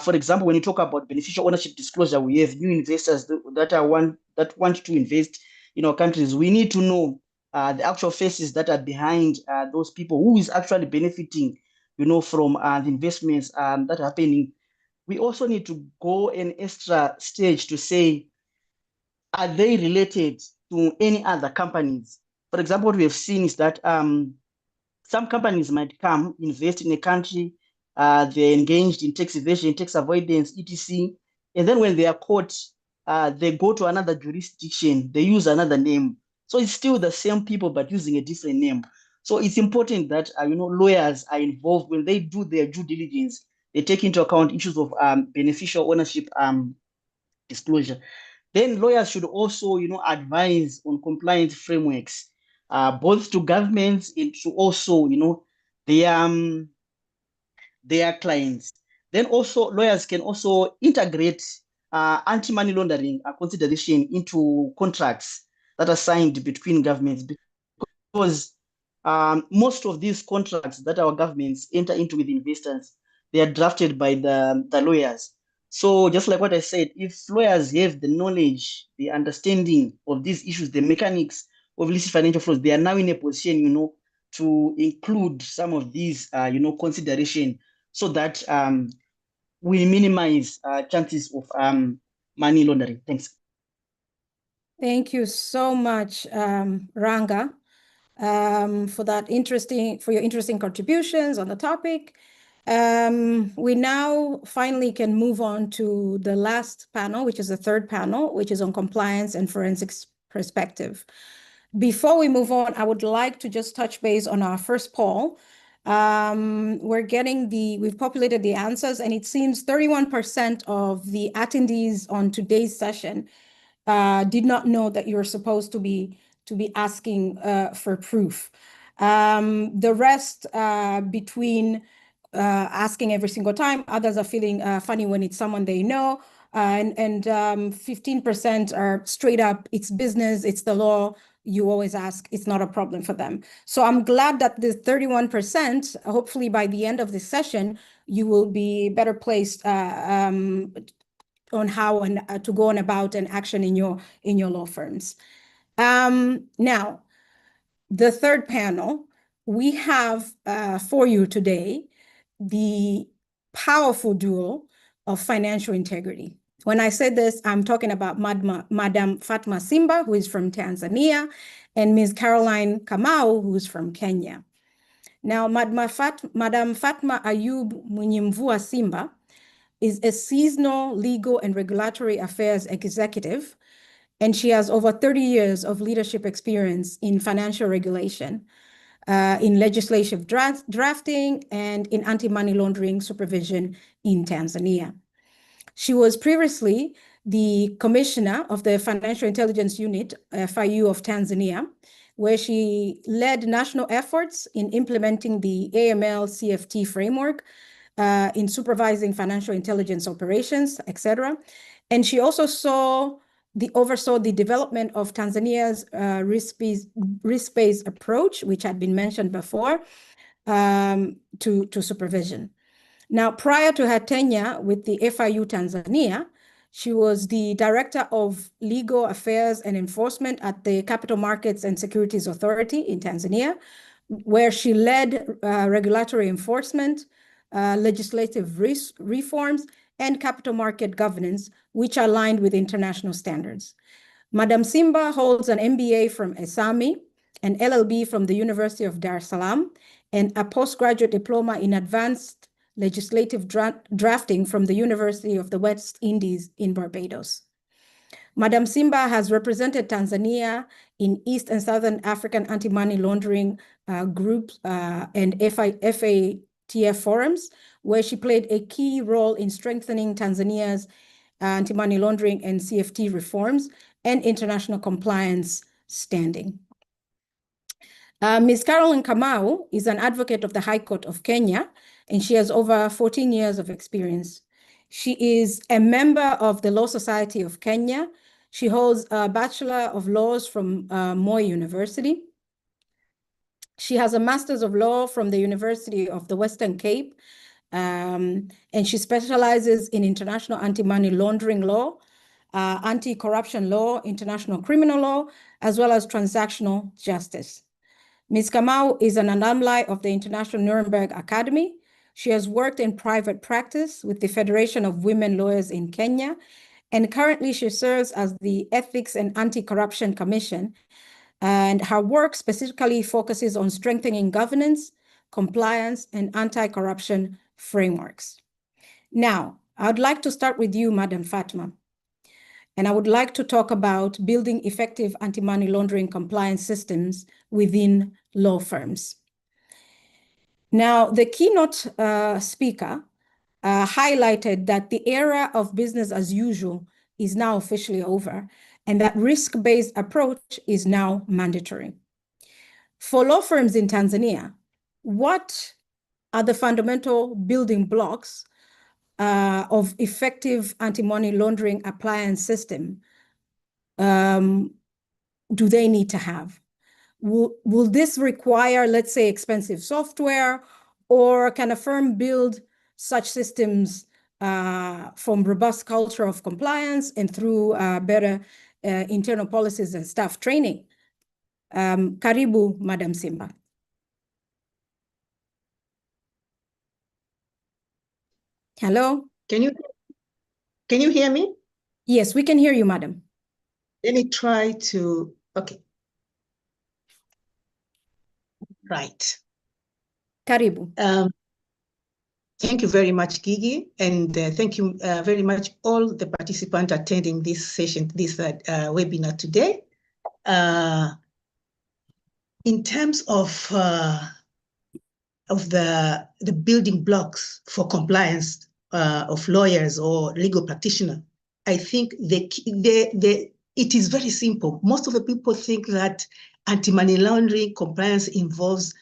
For example, when you talk about beneficial ownership disclosure, we have new investors that want to invest in our countries. We need to know the actual faces that are behind those people, who is actually benefiting, from the investments that are happening. We also need to go an extra stage to say, are they related to any other companies? For example, what we have seen is that some companies might come, invest in a country, they're engaged in tax evasion, tax avoidance, etc. And then when they are caught, they go to another jurisdiction, they use another name. So it's still the same people, but using a different name. So it's important that lawyers are involved when they do their due diligence. They take into account issues of beneficial ownership disclosure. Then lawyers should also, advise on compliance frameworks, both to governments and to also, their clients. Then also lawyers can also integrate anti-money laundering consideration into contracts that are signed between governments, because most of these contracts that our governments enter into with investors, they are drafted by the lawyers. So just like what I said, if lawyers have the knowledge, the understanding of these issues, the mechanics of illicit financial flows, they are now in a position, to include some of these, consideration, so that we minimize chances of money laundering. Thanks. Thank you so much, Ranga, for your interesting contributions on the topic. We now finally can move on to the last panel, which is the third panel, which is on compliance and forensics perspective. Before we move on, I would like to just touch base on our first poll. We've populated the answers, and it seems 31% of the attendees on today's session did not know that you're supposed to be asking for proof. The rest, between asking every single time, others are feeling funny when it's someone they know, and 15% are straight up, it's business, it's the law, you always ask, it's not a problem for them. So I'm glad that the 31%, hopefully by the end of this session, you will be better placed on how and to go on about and action in your law firms. Now, the third panel, we have for you today the powerful duo of financial integrity. When I say this, I'm talking about Madam Fatma Simba, who is from Tanzania, and Ms. Caroline Kamau, who is from Kenya. Now, Madam Fatma Ayub Mwenyemvua Simba is a seasonal legal and regulatory affairs executive, and she has over 30 years of leadership experience in financial regulation, in legislative drafting, and in anti-money laundering supervision in Tanzania. She was previously the commissioner of the Financial Intelligence Unit, FIU of Tanzania, where she led national efforts in implementing the AML-CFT framework, in supervising financial intelligence operations, etc. And she also oversaw the development of Tanzania's risk-based approach, which had been mentioned before, to supervision. Now, prior to her tenure with the FIU Tanzania, she was the Director of Legal Affairs and Enforcement at the Capital Markets and Securities Authority in Tanzania, where she led regulatory enforcement, legislative reforms, and capital market governance, which are aligned with international standards. Madam Simba holds an MBA from ESAMI, an LLB from the University of Dar es Salaam, and a postgraduate diploma in advanced legislative drafting from the University of the West Indies in Barbados. Madam Simba has represented Tanzania in East and Southern African anti-money laundering groups and FATF forums, where she played a key role in strengthening Tanzania's anti-money laundering and CFT reforms and international compliance standing. Ms. Caroline Kamau is an advocate of the High Court of Kenya, and she has over 14 years of experience. She is a member of the Law Society of Kenya. She holds a Bachelor of Laws from Moi University. She has a Master's of Law from the University of the Western Cape, and she specializes in international anti-money laundering law, anti-corruption law, international criminal law, as well as transactional justice. Ms. Kamau is an alumni of the International Nuremberg Academy. She has worked in private practice with the Federation of Women Lawyers in Kenya, and currently she serves as the Ethics and Anti-Corruption Commission, and her work specifically focuses on strengthening governance, compliance, and anti-corruption frameworks. Now, I'd like to start with you, Madam Fatma. And I would like to talk about building effective anti-money laundering compliance systems within law firms. Now, the keynote speaker highlighted that the era of business as usual is now officially over, and that risk-based approach is now mandatory. For law firms in Tanzania, what are the fundamental building blocks of effective anti-money laundering appliance system do they need to have? Will this require, let's say, expensive software, or can a firm build such systems from robust culture of compliance and through better internal policies and staff training? Karibu, Madam Simba. Hello? Can you hear me? Yes, we can hear you, madam. Let me try to, okay. Right. Karibu. Thank you very much, Gigi, and thank you very much all the participants attending this session, this webinar today. In terms of the building blocks for compliance of lawyers or legal practitioners, I think it is very simple. Most of the people think that anti-money laundering compliance involves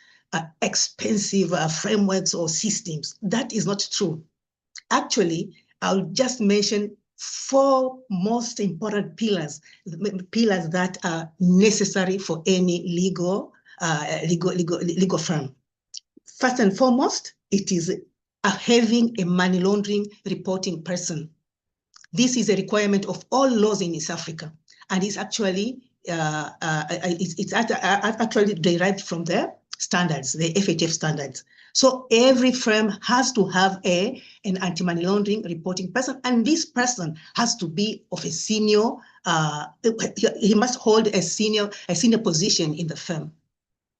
expensive frameworks or systems. That is not true. Actually, I'll just mention 4 most important pillars that are necessary for any legal firm. First and foremost, it is having a money laundering reporting person. This is a requirement of all laws in East Africa, and it's actually actually derived from the standards, the FATF standards. So every firm has to have an anti-money laundering reporting person, and this person has to be of a senior. He must hold a senior position in the firm.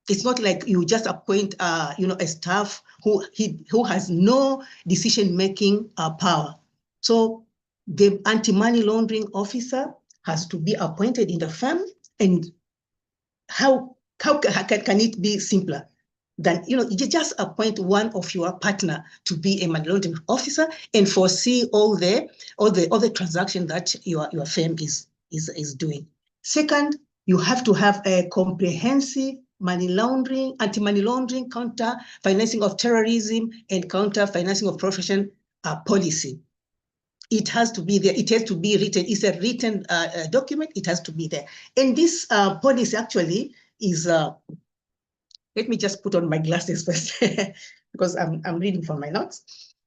It's not like you just appoint, a staff who has no decision-making power. So the anti-money laundering officer has to be appointed in the firm. And how can it be simpler than, you just appoint one of your partner to be a money laundering officer and foresee all the transactions that your firm is doing. Second, you have to have a comprehensive anti-money laundering, counter financing of terrorism, and counter financing of profession policy. It has to be there. It has to be written. It's a written document. It has to be there. And this policy actually is, let me just put on my glasses first because I'm reading from my notes.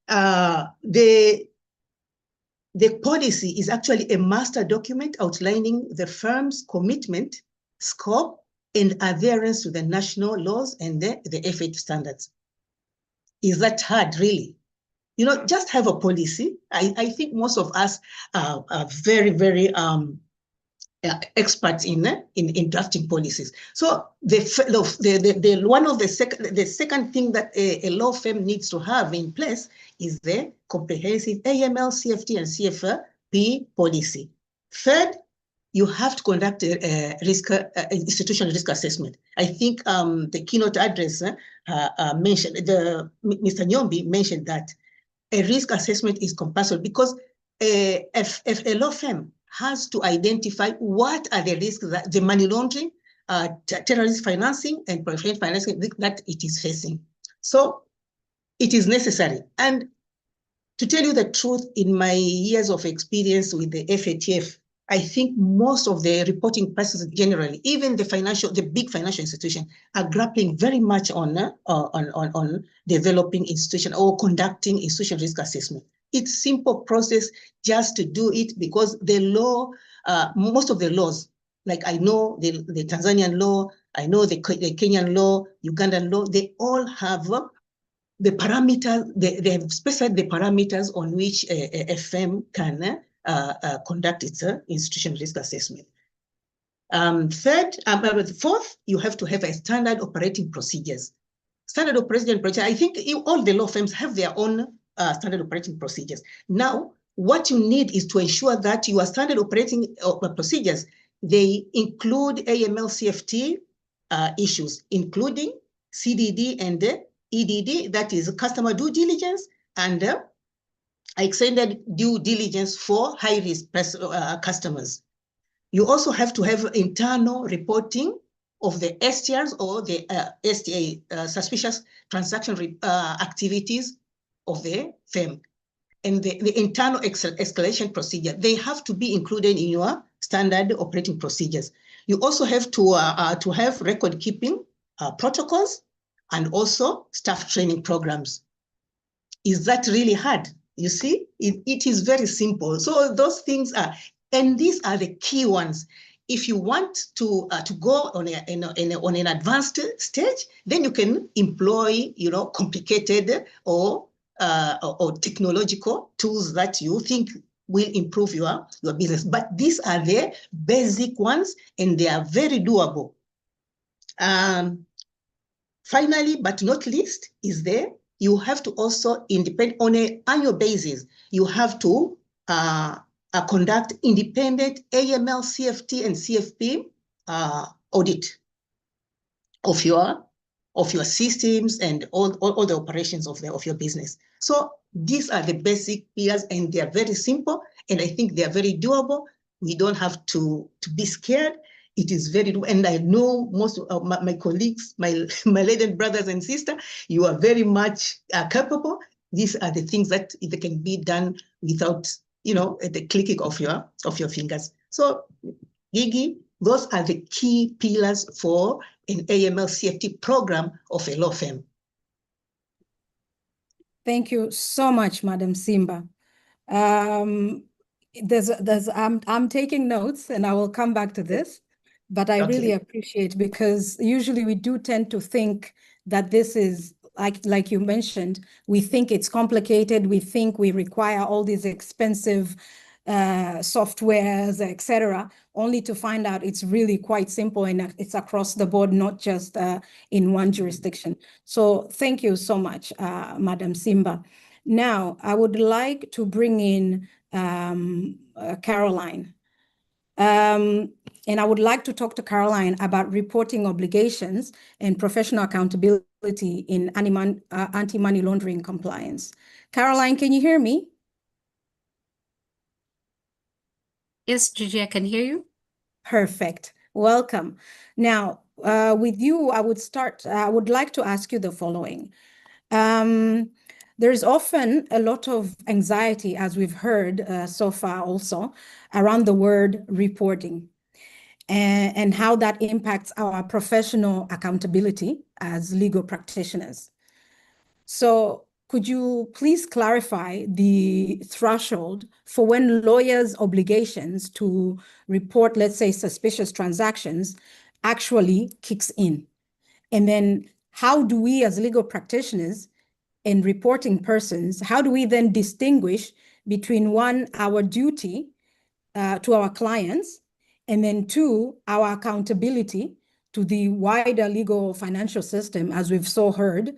The policy is actually a master document outlining the firm's commitment, scope, and adherence to the national laws and the FATF standards. Is that hard, really? Just have a policy. I think most of us are very, very experts in drafting policies. So the second thing that a law firm needs to have in place is the comprehensive AML, CFT, and CFP policy. Third, you have to conduct a institutional risk assessment. I think the keynote address mentioned, Mr. Nyombi mentioned that a risk assessment is compulsory because if a law firm has to identify what are the risks that the money laundering, terrorist financing, and professional financing that it is facing. So it is necessary. And to tell you the truth, in my years of experience with the FATF, I think most of the reporting persons generally, even the big financial institutions, are grappling very much on developing institution or conducting institutional risk assessment. It's simple process just to do it because the law, most of the laws, like I know the Tanzanian law, I know the Kenyan law, Ugandan law, they all have the parameters, they have specified the parameters on which a firm can conduct its institutional risk assessment. Fourth, you have to have a standard operating procedures. Standard operating procedures, I think all the law firms have their own standard operating procedures. Now, what you need is to ensure that your standard operating procedures, they include AML CFT issues, including CDD and EDD, that is customer due diligence, and extended due diligence for high-risk customers. You also have to have internal reporting of the STRs or the STA, suspicious transaction activities of the firm. And the internal escalation procedure, they have to be included in your standard operating procedures. You also have to have record keeping protocols and also staff training programs. Is that really hard? You see, it is very simple. So those things are, and these are the key ones. If you want to go on an advanced stage, then you can employ, complicated or technological tools that you think will improve your business. But these are the basic ones, and they are very doable. Finally, but not least, is there, you have to also on an annual basis, you have to conduct independent AML, CFT, and CFP audit of your systems and all the operations of your business. So these are the basic pillars, and they are very simple, and I think they are very doable. We don't have to be scared. It is very, and I know most of my colleagues, my lady brothers and sisters, you are very much capable. These are the things that they can be done without, the clicking of your fingers. So, Gigi, those are the key pillars for an AML CFT program of a law firm. Thank you so much, Madam Simba. I'm taking notes, and I will come back to this, but I really appreciate, because usually we do tend to think that this is, like you mentioned, we think it's complicated. We think we require all these expensive softwares, etc., only to find out it's really quite simple, and it's across the board, not just in one jurisdiction. So thank you so much, Madam Simba. Now, I would like to bring in Caroline. And I would like to talk to Caroline about reporting obligations and professional accountability in anti-money laundering compliance. Caroline, can you hear me? Yes, Gigi, I can hear you. Perfect. Welcome. Now, with you, I would like to ask you the following. There's often a lot of anxiety, as we've heard so far also, around the word reporting and how that impacts our professional accountability as legal practitioners. So could you please clarify the threshold for when lawyers' obligations to report, let's say, suspicious transactions actually kicks in? And then how do we as legal practitioners and reporting persons, how do we then distinguish between one, our duty to our clients, and then two, our accountability to the wider legal financial system, as we've so heard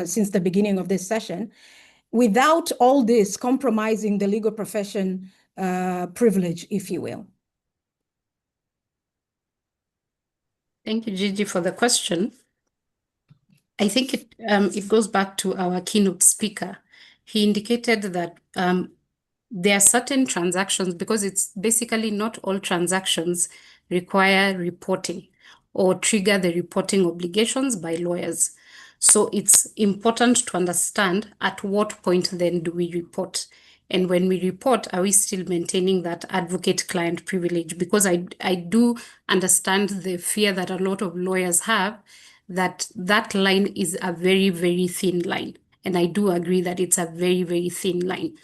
since the beginning of this session, without all this compromising the legal profession privilege, if you will? Thank you, Gigi, for the question. I think it goes back to our keynote speaker. He indicated that there are certain transactions, because it's basically not all transactions require reporting or trigger the reporting obligations by lawyers. So it's important to understand at what point then do we report. And when we report, are we still maintaining that advocate-client privilege? Because I do understand the fear that a lot of lawyers have, that line is a very, very thin line. And I do agree that it's a very, very thin line.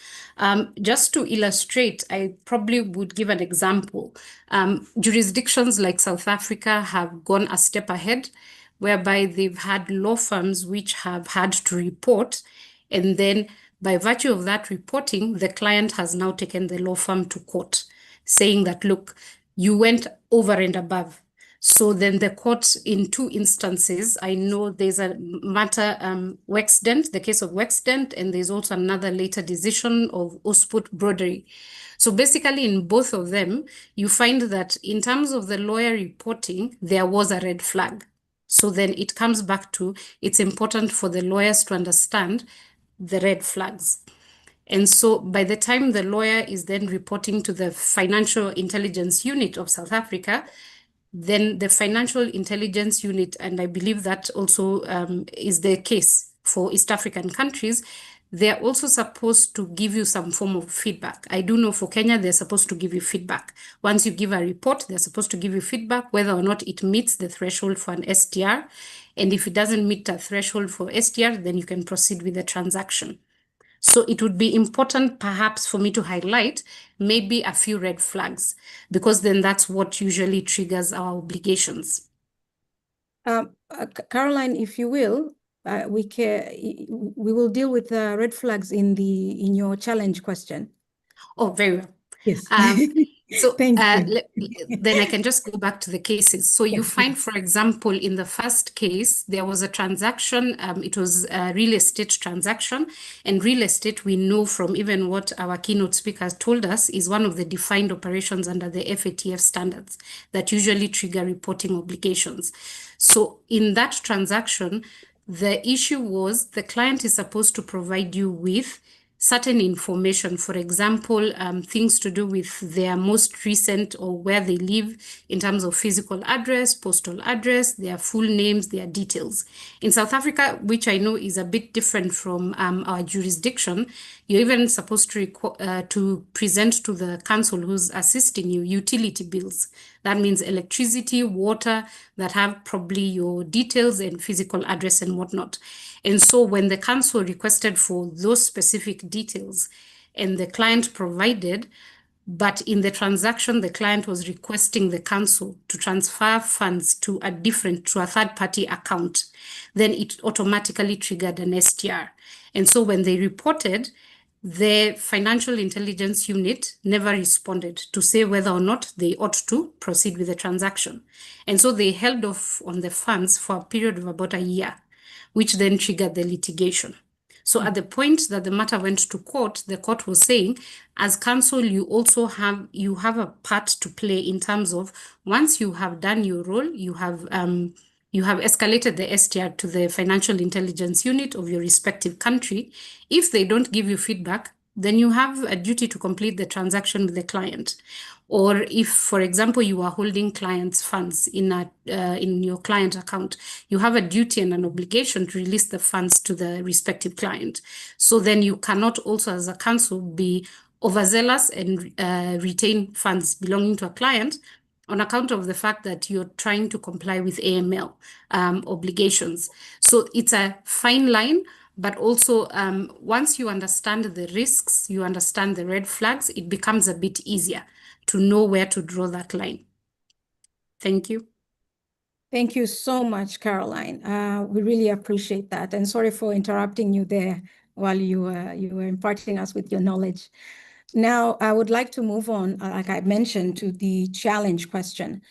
Just to illustrate, I probably would give an example. Jurisdictions like South Africa have gone a step ahead, whereby they've had law firms which have had to report, and then by virtue of that reporting, the client has now taken the law firm to court, saying that, look, you went over and above. So then the court, in two instances, I know there's a matter, Wexdent, the case of Wexdent, and there's also another later decision of Osput Broderie. So basically in both of them, you find that in terms of the lawyer reporting, there was a red flag. So then it comes back to, it's important for the lawyers to understand the red flags. And so by the time the lawyer is then reporting to the Financial Intelligence Unit of South Africa, then the Financial Intelligence Unit, and I believe that also is the case for East African countries, they're also supposed to give you some form of feedback. I do know for Kenya, they're supposed to give you feedback. Once you give a report, they're supposed to give you feedback whether or not it meets the threshold for an STR. And if it doesn't meet a threshold for STR, then you can proceed with the transaction. So it would be important perhaps for me to highlight maybe a few red flags, because then that's what usually triggers our obligations. Caroline, if you will, we will deal with the red flags in your challenge question. Oh, very well. Yes. So Thank you. then I can just go back to the cases. So you find, for example, in the first case, there was a transaction. It was a real estate transaction. And real estate, we know from even what our keynote speaker told us, is one of the defined operations under the FATF standards that usually trigger reporting obligations. So in that transaction, the issue was the client is supposed to provide you with certain information, for example, things to do with their most recent or where they live in terms of physical address, postal address, their full names, their details. In South Africa, which I know is a bit different from our jurisdiction, you're even supposed to present to the council who's assisting you utility bills. That means electricity, water, that have probably your details and physical address and whatnot. And so when the council requested for those specific details and the client provided, but in the transaction, the client was requesting the council to transfer funds to a third-party account, then it automatically triggered an STR. And so when they reported, the Financial Intelligence Unit never responded to say whether or not they ought to proceed with the transaction. And so they held off on the funds for a period of about a year, which then triggered the litigation. So at the point that the matter went to court, the court was saying, as counsel, you also have a part to play in terms of once you have done your role, you have escalated the STR to the Financial Intelligence Unit of your respective country. If they don't give you feedback, then you have a duty to complete the transaction with the client. Or if, for example, you are holding clients' funds in your client account, you have a duty and an obligation to release the funds to the respective client. So then you cannot also, as a counsel, be overzealous and retain funds belonging to a client on account of the fact that you're trying to comply with AML obligations. So it's a fine line. But also, once you understand the risks, you understand the red flags, it becomes a bit easier to know where to draw that line. Thank you. Thank you so much, Caroline. We really appreciate that. And sorry for interrupting you there while you were imparting us with your knowledge. Now, I would like to move on, like I mentioned, to the challenge question.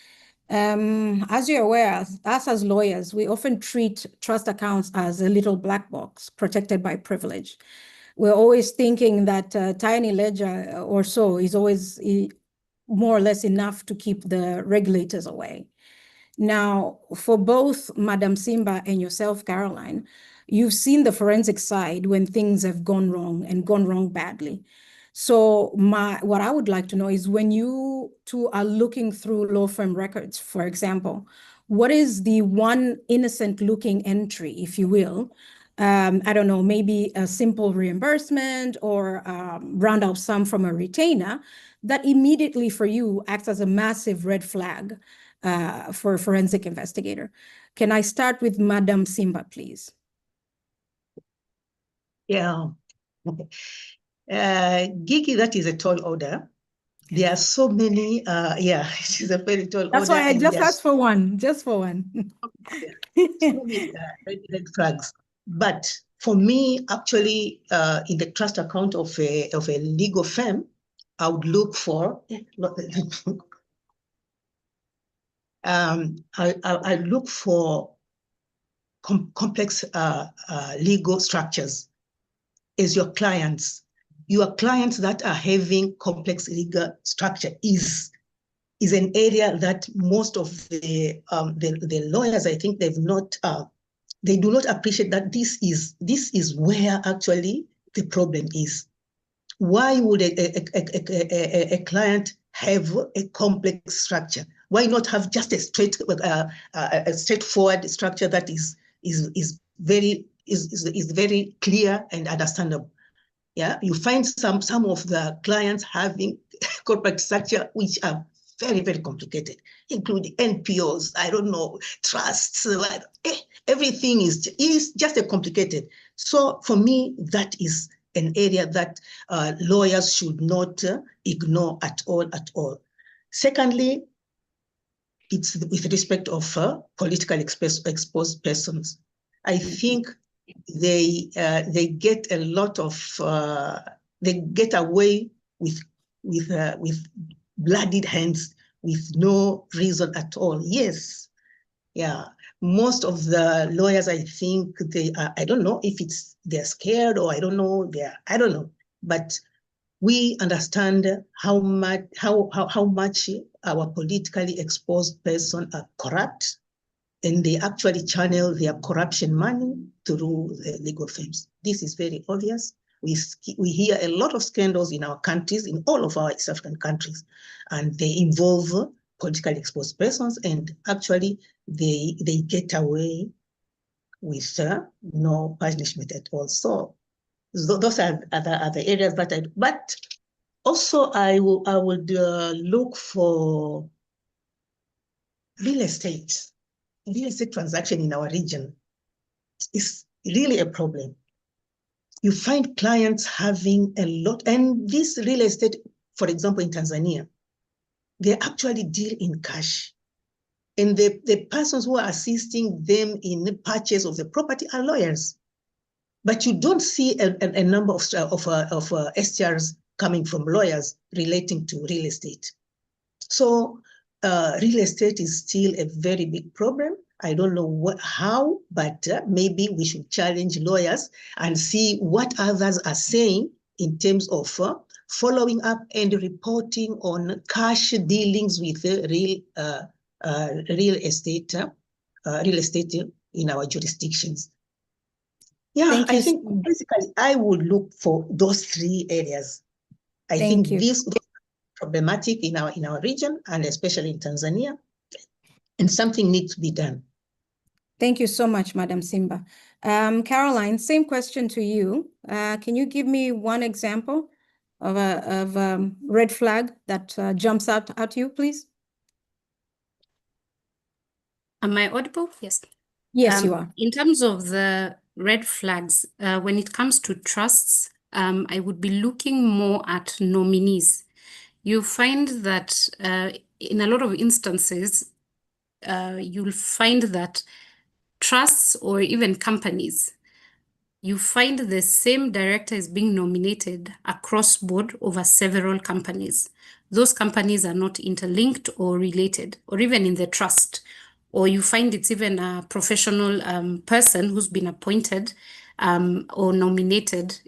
As you're aware, us as lawyers, we often treat trust accounts as a little black box protected by privilege. We're always thinking that a tiny ledger or so is always more or less enough to keep the regulators away. Now, for both Madam Simba and yourself, Caroline, you've seen the forensic side when things have gone wrong and gone wrong badly. So what I would like to know is when you two are looking through law firm records, for example, what is the one innocent looking entry, if you will? I don't know, maybe a simple reimbursement or round up sum from a retainer that immediately for you acts as a massive red flag for a forensic investigator. Can I start with Madam Simba, please? Yeah. Gigi, that is a tall order. There are so many, yeah, it is a very tall order. That's why I just asked for one, just for one. So many red flags. But for me, actually, in the trust account of a legal firm, I would look for, I look for complex legal structures as your clients. Your clients that are having complex legal structure is an area that most of the lawyers, I think, they do not appreciate that this is where actually the problem is. Why would a client have a complex structure? Why not have just a straightforward structure that is very clear and understandable? Yeah, you find some of the clients having corporate structure which are very, very complicated, including NPOs, I don't know, trusts, everything is just a complicated. So for me, that is an area that lawyers should not ignore at all. Secondly, it's with respect of politically exposed persons. I think they get a lot of they get away with bloodied hands with no reason at all. Yes, yeah. Most of the lawyers, I think they are, I don't know if they're scared or I don't know, but we understand how much our politically exposed persons are corrupt, and they actually channel their corruption money through the legal firms. This is very obvious. We hear a lot of scandals in our countries, in all of our East African countries, and they involve politically exposed persons, and actually they get away with no punishment at all. So those are the areas that but also I would look for real estate transaction in our region is really a problem. You find clients having a lot, and this real estate, for example, in Tanzania, they actually deal in cash. And the persons who are assisting them in the purchase of the property are lawyers. But you don't see a number of STRs coming from lawyers relating to real estate. So real estate is still a very big problem. I don't know how, but maybe we should challenge lawyers and see what others are saying in terms of following up and reporting on cash dealings with real estate in our jurisdictions. Yeah, I think basically I would look for those three areas. I think this problematic in our region and especially in Tanzania, and something needs to be done. Thank you so much, Madam Simba. Caroline, same question to you. Can you give me one example of a red flag that jumps out at you, please? Am I audible? Yes. Yes, you are. In terms of the red flags, when it comes to trusts, I would be looking more at nominees. You find that in a lot of instances, you'll find that trusts or even companies, you find the same director is being nominated across board over several companies. Those companies are not interlinked or related, or even in the trust. Or you find it's even a professional person who's been appointed or nominated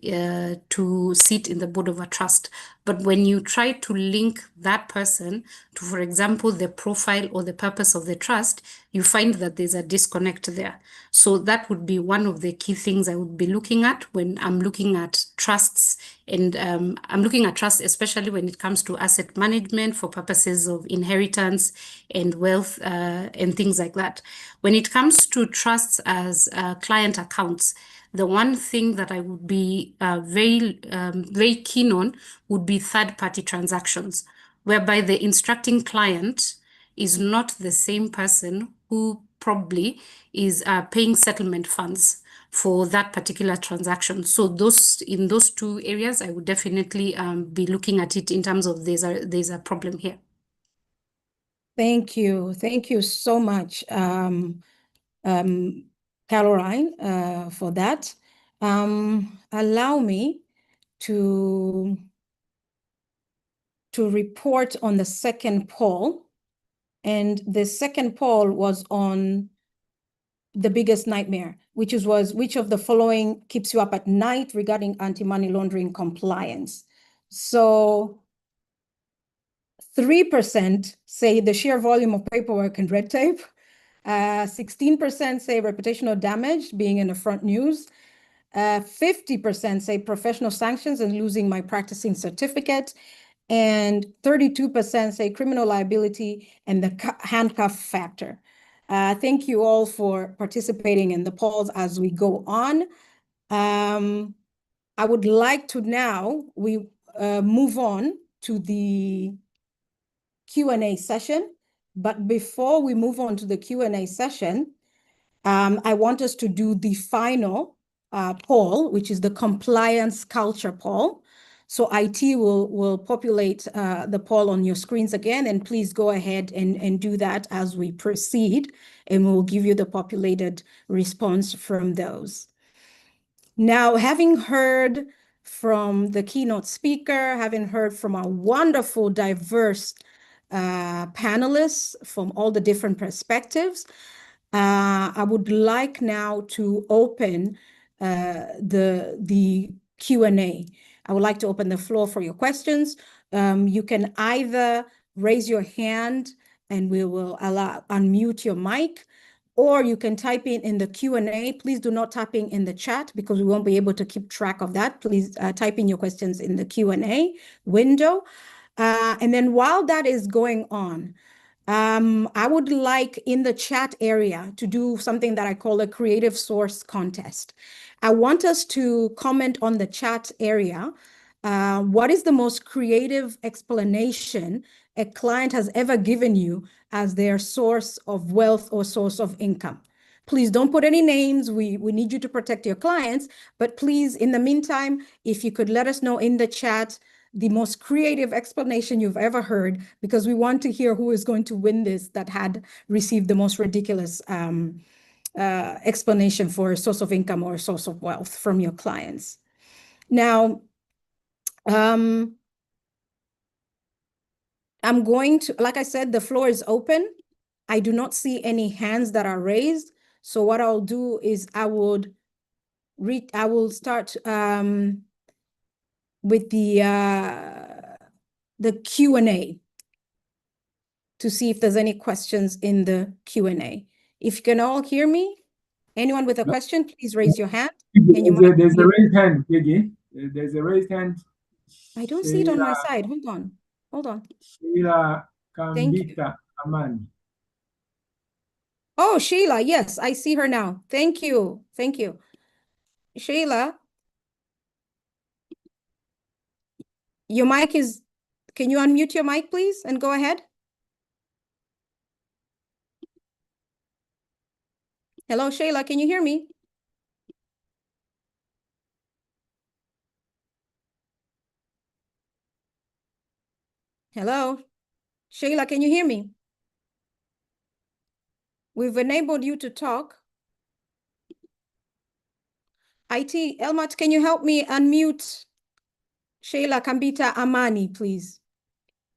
to sit in the board of a trust. But when you try to link that person to, for example, the profile or the purpose of the trust, you find that there's a disconnect there. So that would be one of the key things I would be looking at when I'm looking at trusts. And I'm looking at trusts, especially when it comes to asset management for purposes of inheritance and wealth and things like that. When it comes to trusts as client accounts, the one thing that I would be very keen on would be third-party transactions, whereby the instructing client is not the same person who probably is paying settlement funds for that particular transaction. So in those two areas, I would definitely be looking at it in terms of there's a problem here. Thank you. Thank you so much, Caroline, for that. Allow me to report on the second poll And the second poll was on the biggest nightmare, which was which of the following keeps you up at night regarding anti-money laundering compliance. So 3% say the sheer volume of paperwork and red tape. 16% say reputational damage, being in the front news. 50% say professional sanctions and losing my practicing certificate. And 32% say criminal liability and the handcuff factor. Thank you all for participating in the polls as we go on. I would like to now move on to the Q&A session. But before we move on to the Q&A session, I want us to do the final poll, which is the compliance culture poll. So IT will populate the poll on your screens again, and please go ahead and do that as we proceed, and we'll give you the populated response from those. Now, having heard from the keynote speaker, having heard from our wonderful, diverse panelists from all the different perspectives, I would like now to open the Q&A. I would like to open the floor for your questions. You can either raise your hand and we will unmute your mic, or you can type in the Q&A. Please do not type in the chat because we won't be able to keep track of that. Please type in your questions in the Q&A window. And then while that is going on, I would like in the chat area to do something that I call a creative source contest. I want us to comment on the chat area. What is the most creative explanation a client has ever given you as their source of wealth or source of income? Please don't put any names. We need you to protect your clients, but please, in the meantime, if you could let us know in the chat the most creative explanation you've ever heard, because we want to hear who is going to win this that had received the most ridiculous explanation for a source of income or a source of wealth from your clients. Now, I'm going to, like I said, the floor is open. I do not see any hands that are raised. So what I'll do is I will start with the Q&A to see if there's any questions in the Q&A. If you can all hear me, anyone with a question, please raise your hand. There's a raised hand, Gigi. There's a raised hand. I don't see it on my side. Hold on. Sheila Kambita Amani. Oh, Sheila, yes, I see her now. Thank you. Sheila, your mic is, can you unmute your mic, please, and go ahead? Hello, Sheila, can you hear me? Hello, Sheila, can you hear me? We've enabled you to talk. IT, Elmat, can you help me unmute Sheila Kambita Amani, please?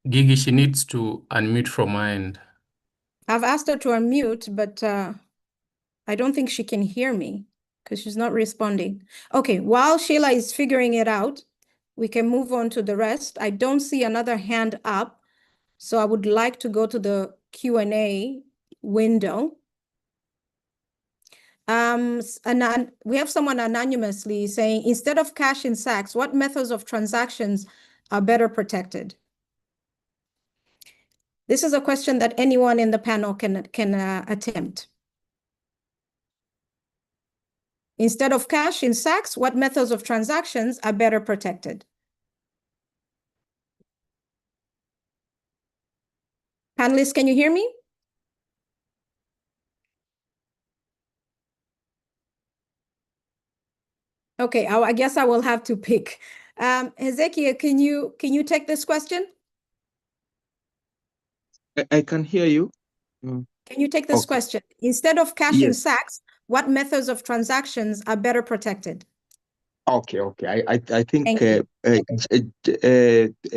Gigi, she needs to unmute from my end. I've asked her to unmute, but I don't think she can hear me because she's not responding. Okay, while Sheila is figuring it out, we can move on to the rest. I don't see another hand up, so I would like to go to the Q&A window. And we have someone anonymously saying, instead of cash in sacks, what methods of transactions are better protected? This is a question that anyone in the panel can attempt. Instead of cash in sacks, what methods of transactions are better protected? Panelists, can you hear me? Okay, I guess I will have to pick. Hezekiah, can you take this question? I can hear you. Can you take this question? Instead of cash in sacks, what methods of transactions are better protected? Okay. I think, Thank you.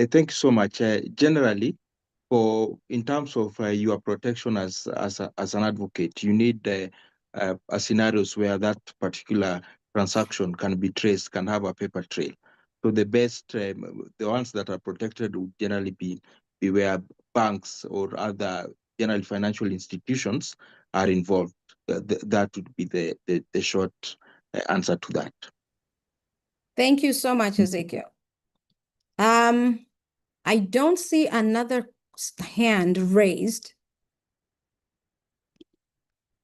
thank you so much. Generally, in terms of your protection as an advocate, you need scenarios where that particular transaction can be traced, can have a paper trail. So the best, the ones that are protected would generally be where banks or other general financial institutions are involved. That would be the short answer to that. Thank you so much, Ezekiel. I don't see another hand raised.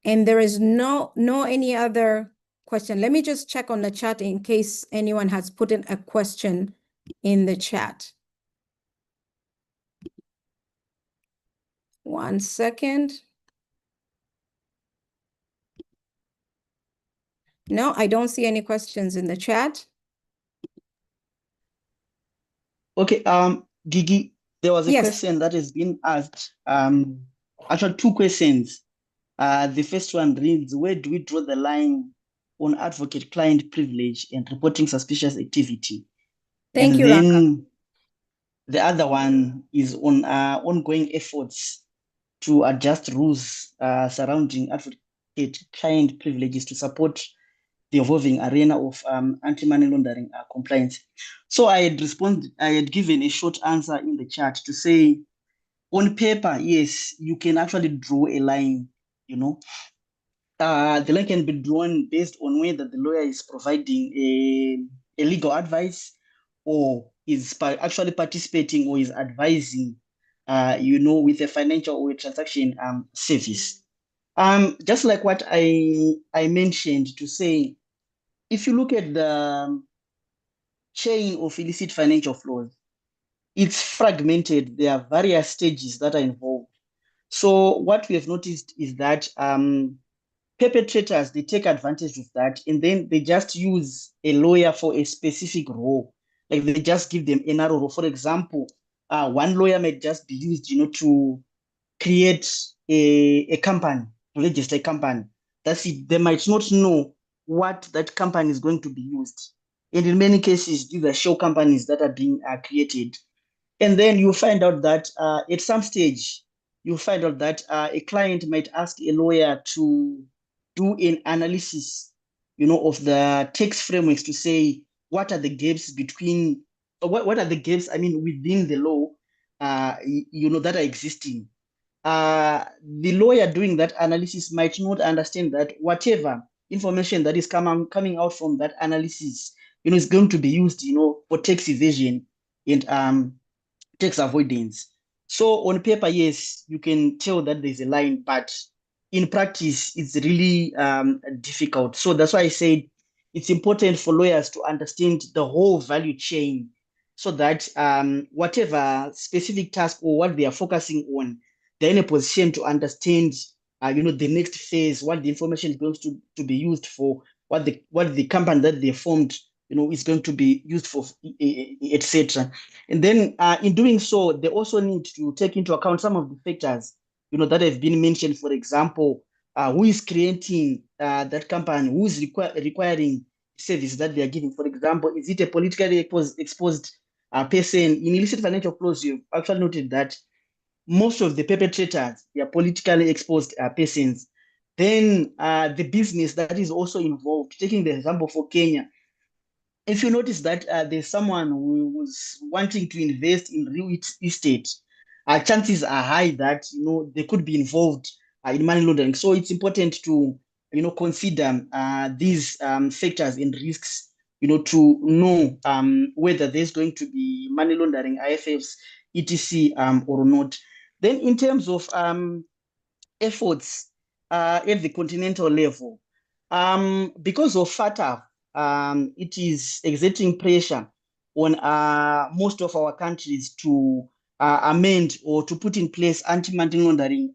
And there is no any other question. Let me just check on the chat in case anyone has put in a question in the chat. One second. No, I don't see any questions in the chat. Okay, Gigi, there was a Yes. question that has been asked. Actually, two questions. The first one reads, where do we draw the line on advocate-client privilege and reporting suspicious activity? Thank And you, Ranga. then the other one is on ongoing efforts to adjust rules surrounding advocate-client privileges to support the evolving arena of anti-money laundering compliance. So I had given a short answer in the chat to say, on paper, yes, you can actually draw a line, you know. The line can be drawn based on whether the lawyer is providing a legal advice or is actually participating or is advising, with a financial or a transaction service. Just like what I mentioned to say, if you look at the chain of illicit financial flows, it's fragmented. There are various stages that are involved. So what we have noticed is that perpetrators, they take advantage of that and then they just use a lawyer for a specific role. Like they just give them a narrow role. For example, one lawyer may just be used, to create a company, to register a company. That's it. They might not know what that company is going to be used. And in many cases, these are shell companies that are being created. And then you find out that at some stage, you find out that a client might ask a lawyer to do an analysis, of the tax frameworks to say what are the gaps between, what are the gaps, within the law, that are existing. The lawyer doing that analysis might not understand that whatever information that is coming out from that analysis, is going to be used, for tax evasion and tax avoidance. So on paper, yes, you can tell that there's a line, but in practice, it's really difficult. So that's why I said it's important for lawyers to understand the whole value chain so that whatever specific task or what they are focusing on, they're in a position to understand, the next phase, what the information is going to be used for, what the company that they formed, is going to be used for, etc. And then in doing so, they also need to take into account some of the factors, that have been mentioned. For example, who is creating that company, who is requiring service that they are giving. For example, is it a politically exposed person? In illicit financial flows, you've actually noted that most of the perpetrators, they are politically exposed persons. Then the business that is also involved. Taking the example for Kenya, if you notice that there's someone who was wanting to invest in real estate, chances are high that they could be involved in money laundering. So it's important to consider these factors and risks, to know whether there's going to be money laundering, IFFs, etc. Or not. Then in terms of efforts at the continental level, because of FATF, it is exerting pressure on most of our countries to amend or to put in place anti-money laundering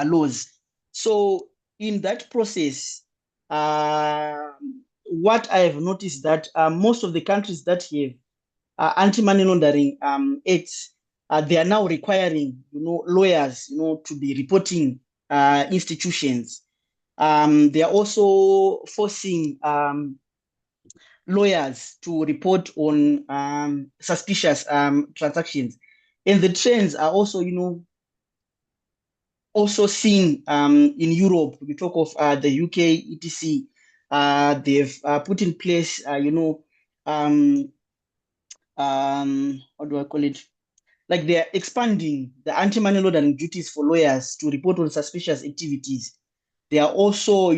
laws. So in that process, what I have noticed that most of the countries that have anti-money laundering acts, they are now requiring, lawyers, to be reporting institutions. They are also forcing lawyers to report on suspicious transactions. And the trends are also, also seen in Europe. We talk of the UK, etc. They've put in place, how do I call it? Like they're expanding the anti-money laundering duties for lawyers to report on suspicious activities. They are also,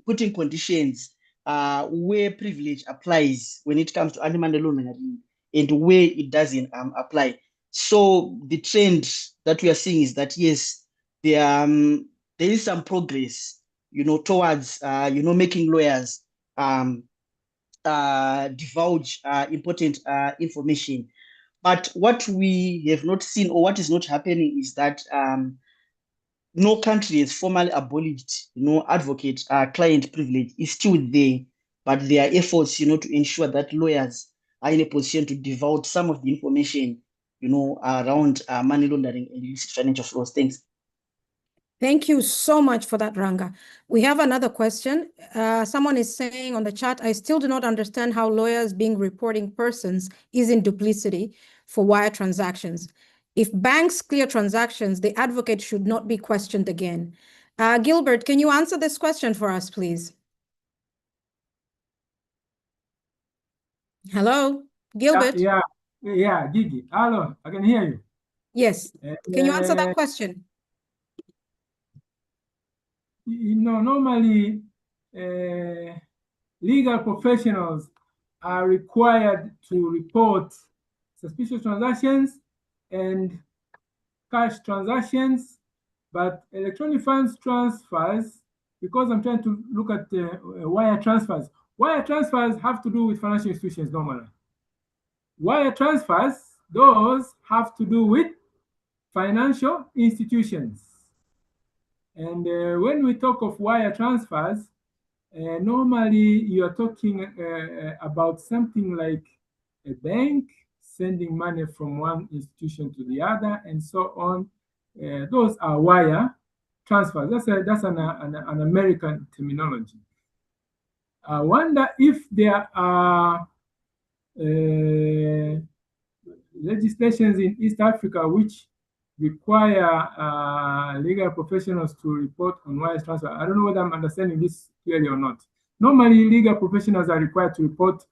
putting conditions where privilege applies when it comes to anti-money laundering and where it doesn't apply. So the trend that we are seeing is that yes, there is some progress, towards making lawyers divulge important information. But what we have not seen, or what is not happening, is that no country has formally abolished, advocate client privilege. Is still there, but there are efforts, to ensure that lawyers are in a position to divulge some of the information, around money laundering and illicit financial flows. Thanks. Thank you so much for that, Ranga. We have another question. Someone is saying on the chat, I still do not understand how lawyers being reporting persons is in duplicity for wire transactions. If banks clear transactions, the advocate should not be questioned again. Gilbert, can you answer this question for us, please? Hello, Gilbert? Yeah, Gigi. Hello, I can hear you. Yes. Can you answer that question? Normally, legal professionals are required to report suspicious transactions and cash transactions, but electronic funds transfers, because I'm trying to look at wire transfers. Wire transfers have to do with financial institutions normally. Wire transfers, those have to do with financial institutions. And when we talk of wire transfers, normally you are talking about something like a bank sending money from one institution to the other and so on. Those are wire transfers. That's an American terminology. I wonder if there are legislations in East Africa which require legal professionals to report on wire transfer. I don't know whether I'm understanding this clearly or not. Normally, legal professionals are required to report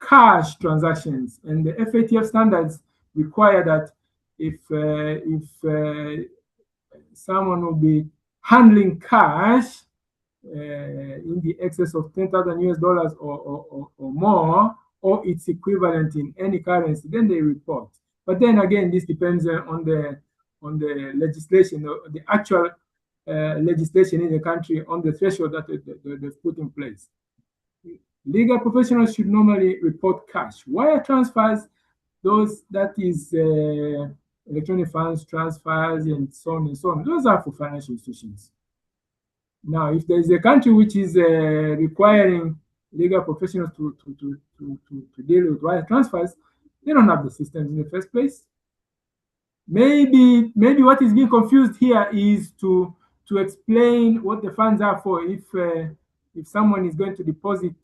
cash transactions, and the FATF standards require that if someone will be handling cash in the excess of 10,000 US dollars or more, or its equivalent in any currency, then they report. But then again, this depends on the legislation, the actual legislation in the country on the threshold that they've put in place. Legal professionals should normally report cash. Wire transfers, that is electronic funds transfers and so on and so on. Those are for financial institutions. Now, if there is a country which is requiring legal professionals to deal with wire transfers, they don't have the systems in the first place. Maybe what is being confused here is to explain what the funds are for. If someone is going to deposit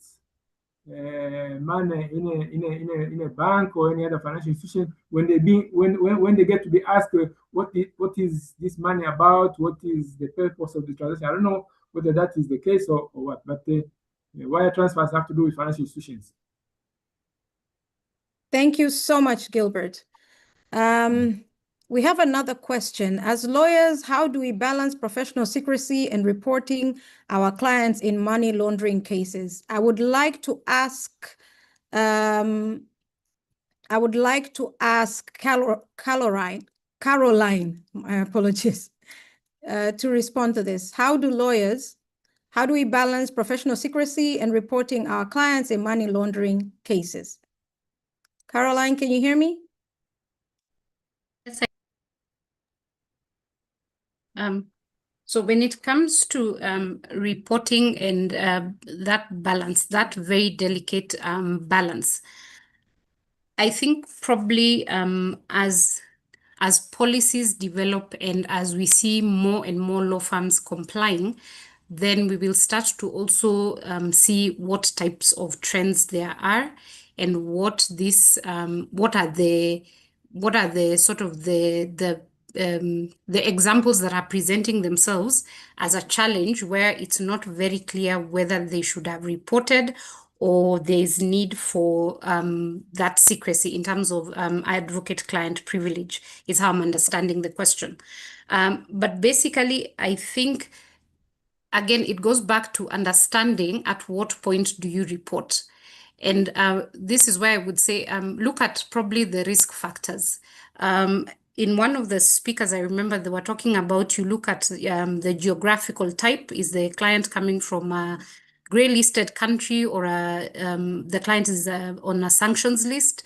money in a bank or any other financial institution, when they get to be asked what is this money about, what is the purpose of the transaction, I don't know whether that is the case or what, but the wire transfers have to do with financial institutions. Thank you so much, Gilbert. We have another question. As lawyers, how do we balance professional secrecy and reporting our clients in money laundering cases? I would like to ask Caroline, my apologies, to respond to this. How do we balance professional secrecy and reporting our clients in money laundering cases? Caroline, can you hear me? Yes. So when it comes to reporting and that balance, that very delicate balance, I think probably as policies develop and as we see more and more law firms complying, then we will start to also see what types of trends there are and what are the what are the sort of the examples that are presenting themselves as a challenge where it's not very clear whether they should have reported or there's need for that secrecy in terms of advocate-client privilege, is how I'm understanding the question. But basically, I think, again, it goes back to understanding at what point do you report. And this is where I would say, look at probably the risk factors. In one of the speakers, I remember they were talking about, you look at the geographical type. Is the client coming from a gray listed country, or the client is on a sanctions list?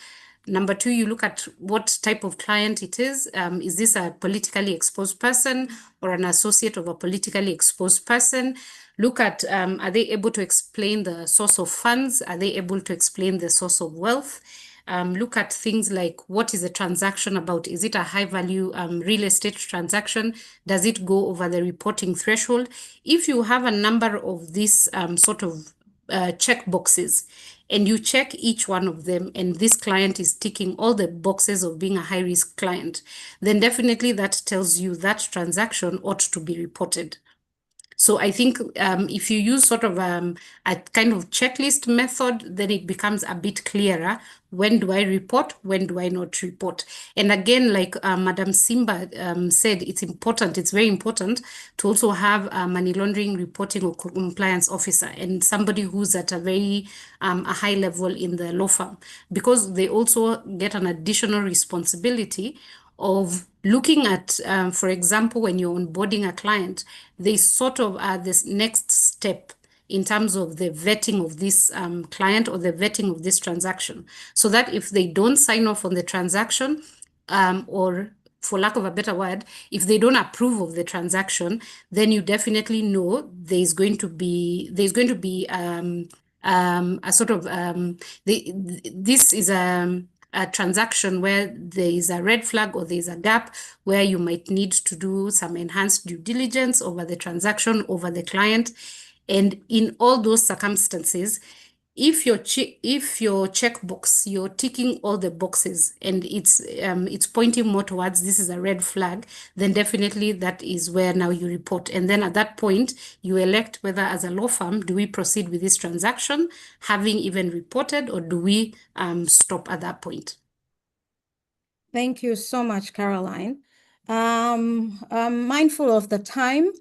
Number two, you look at what type of client it is. Is this a politically exposed person or an associate of a politically exposed person? Look at, are they able to explain the source of funds? Are they able to explain the source of wealth? Look at things like, what is the transaction about? Is it a high value real estate transaction? Does it go over the reporting threshold? If you have a number of these sort of check boxes, and you check each one of them, and this client is ticking all the boxes of being a high risk client, then definitely that tells you that transaction ought to be reported. So I think if you use sort of a kind of checklist method, then it becomes a bit clearer. When do I report? When do I not report? And again, like Madam Simba said, it's important. It's very important to also have a money laundering reporting or compliance officer, and somebody who's at a very a high level in the law firm, because they also get an additional responsibility of looking at, for example, when you're onboarding a client, they sort of are this next step in terms of the vetting of this client or the vetting of this transaction, so that if they don't sign off on the transaction, or for lack of a better word, if they don't approve of the transaction, then you definitely know there's going to be a sort of this is a transaction where there is a red flag or there is a gap where you might need to do some enhanced due diligence over the transaction, over the client. And in all those circumstances, if your checkbox, you're ticking all the boxes and it's pointing more towards this is a red flag, then definitely that is where now you report. And then at that point, you elect whether, as a law firm, do we proceed with this transaction, having even reported, or do we stop at that point? Thank you so much, Caroline. I'm mindful of the time.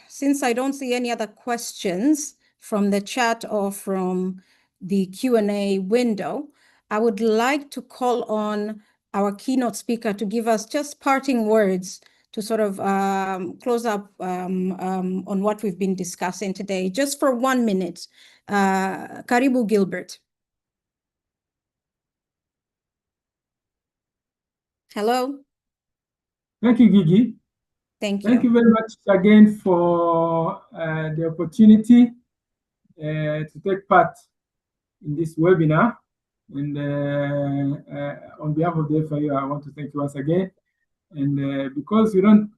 Since I don't see any other questions from the chat or from the Q&A window, I would like to call on our keynote speaker to give us just parting words to sort of close up on what we've been discussing today, just for 1 minute. Karibu, Gilbert. Hello. Thank you, Gigi. Thank you. Thank you very much again for the opportunity to take part in this webinar. And on behalf of the FIU, I want to thank you once again. And because we don't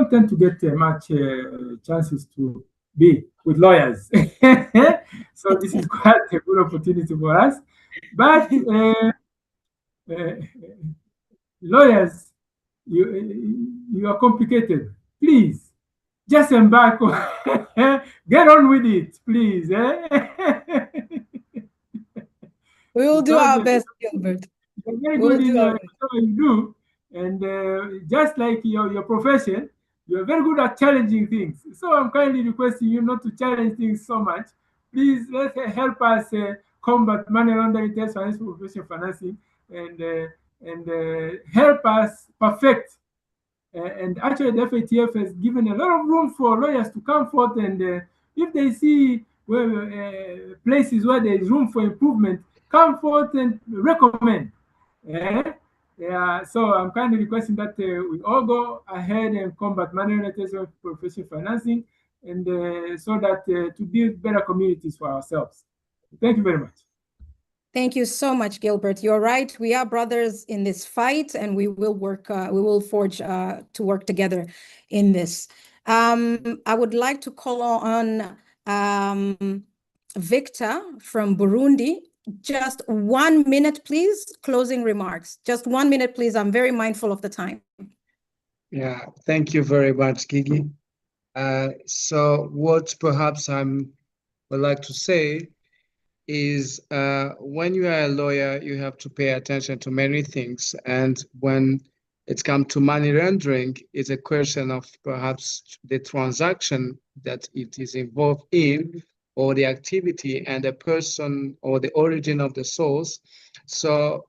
tend to get much chances to be with lawyers, so this is quite a good opportunity for us. But lawyers, you are complicated. Please, just embark on, get on with it, please. We will do our best, Gilbert. You're very good in whatever you do, and just like your profession, you're very good at challenging things. So I'm kindly requesting you not to challenge things so much. Please help us combat money laundering, tax financial professional financing, and help us perfect. And actually, the FATF has given a lot of room for lawyers to come forth, and if they see places where there is room for improvement, come forth and recommend. Yeah, so I'm kindly requesting that we all go ahead and combat money laundering, professional financing, and so that to build better communities for ourselves. Thank you very much. Thank you so much, Gilbert. You're right. We are brothers in this fight, and we will work. We will forge to work together in this. I would like to call on Victor from Burundi just 1 minute, please. Closing remarks. Just 1 minute, please. I'm very mindful of the time. Yeah, thank you very much, Gigi. So what perhaps I would like to say is when you are a lawyer, you have to pay attention to many things. And when it comes to money laundering, it's a question of perhaps the transaction that it is involved in, or the activity and the person or the origin of the source. So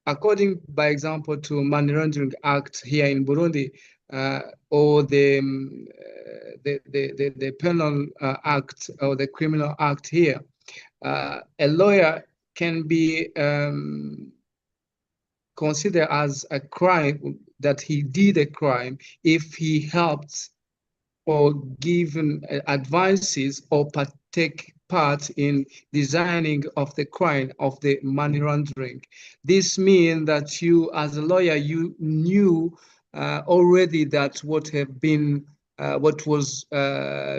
according, by example, to Money Laundering Act here in Burundi, or the Penal Act or the Criminal Act here, a lawyer can be considered as a crime, that he did a crime, if he helped or given advices or take part in designing of the crime of the money laundering. This means that you, as a lawyer, you knew already that what was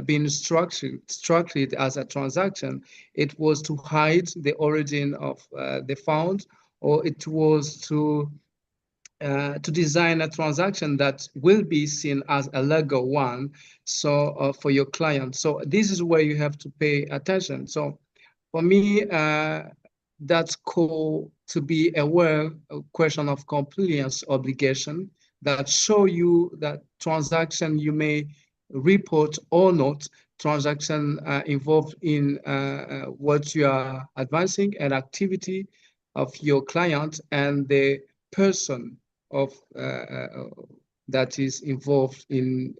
being structured as a transaction, it was to hide the origin of the fund, or it was to design a transaction that will be seen as a legal one, so for your client. So this is where you have to pay attention. So for me, that's called to be aware, a question of compliance obligation, that show you that transaction you may report or not, transaction involved in what you are advancing, an activity of your client and the person of that is involved in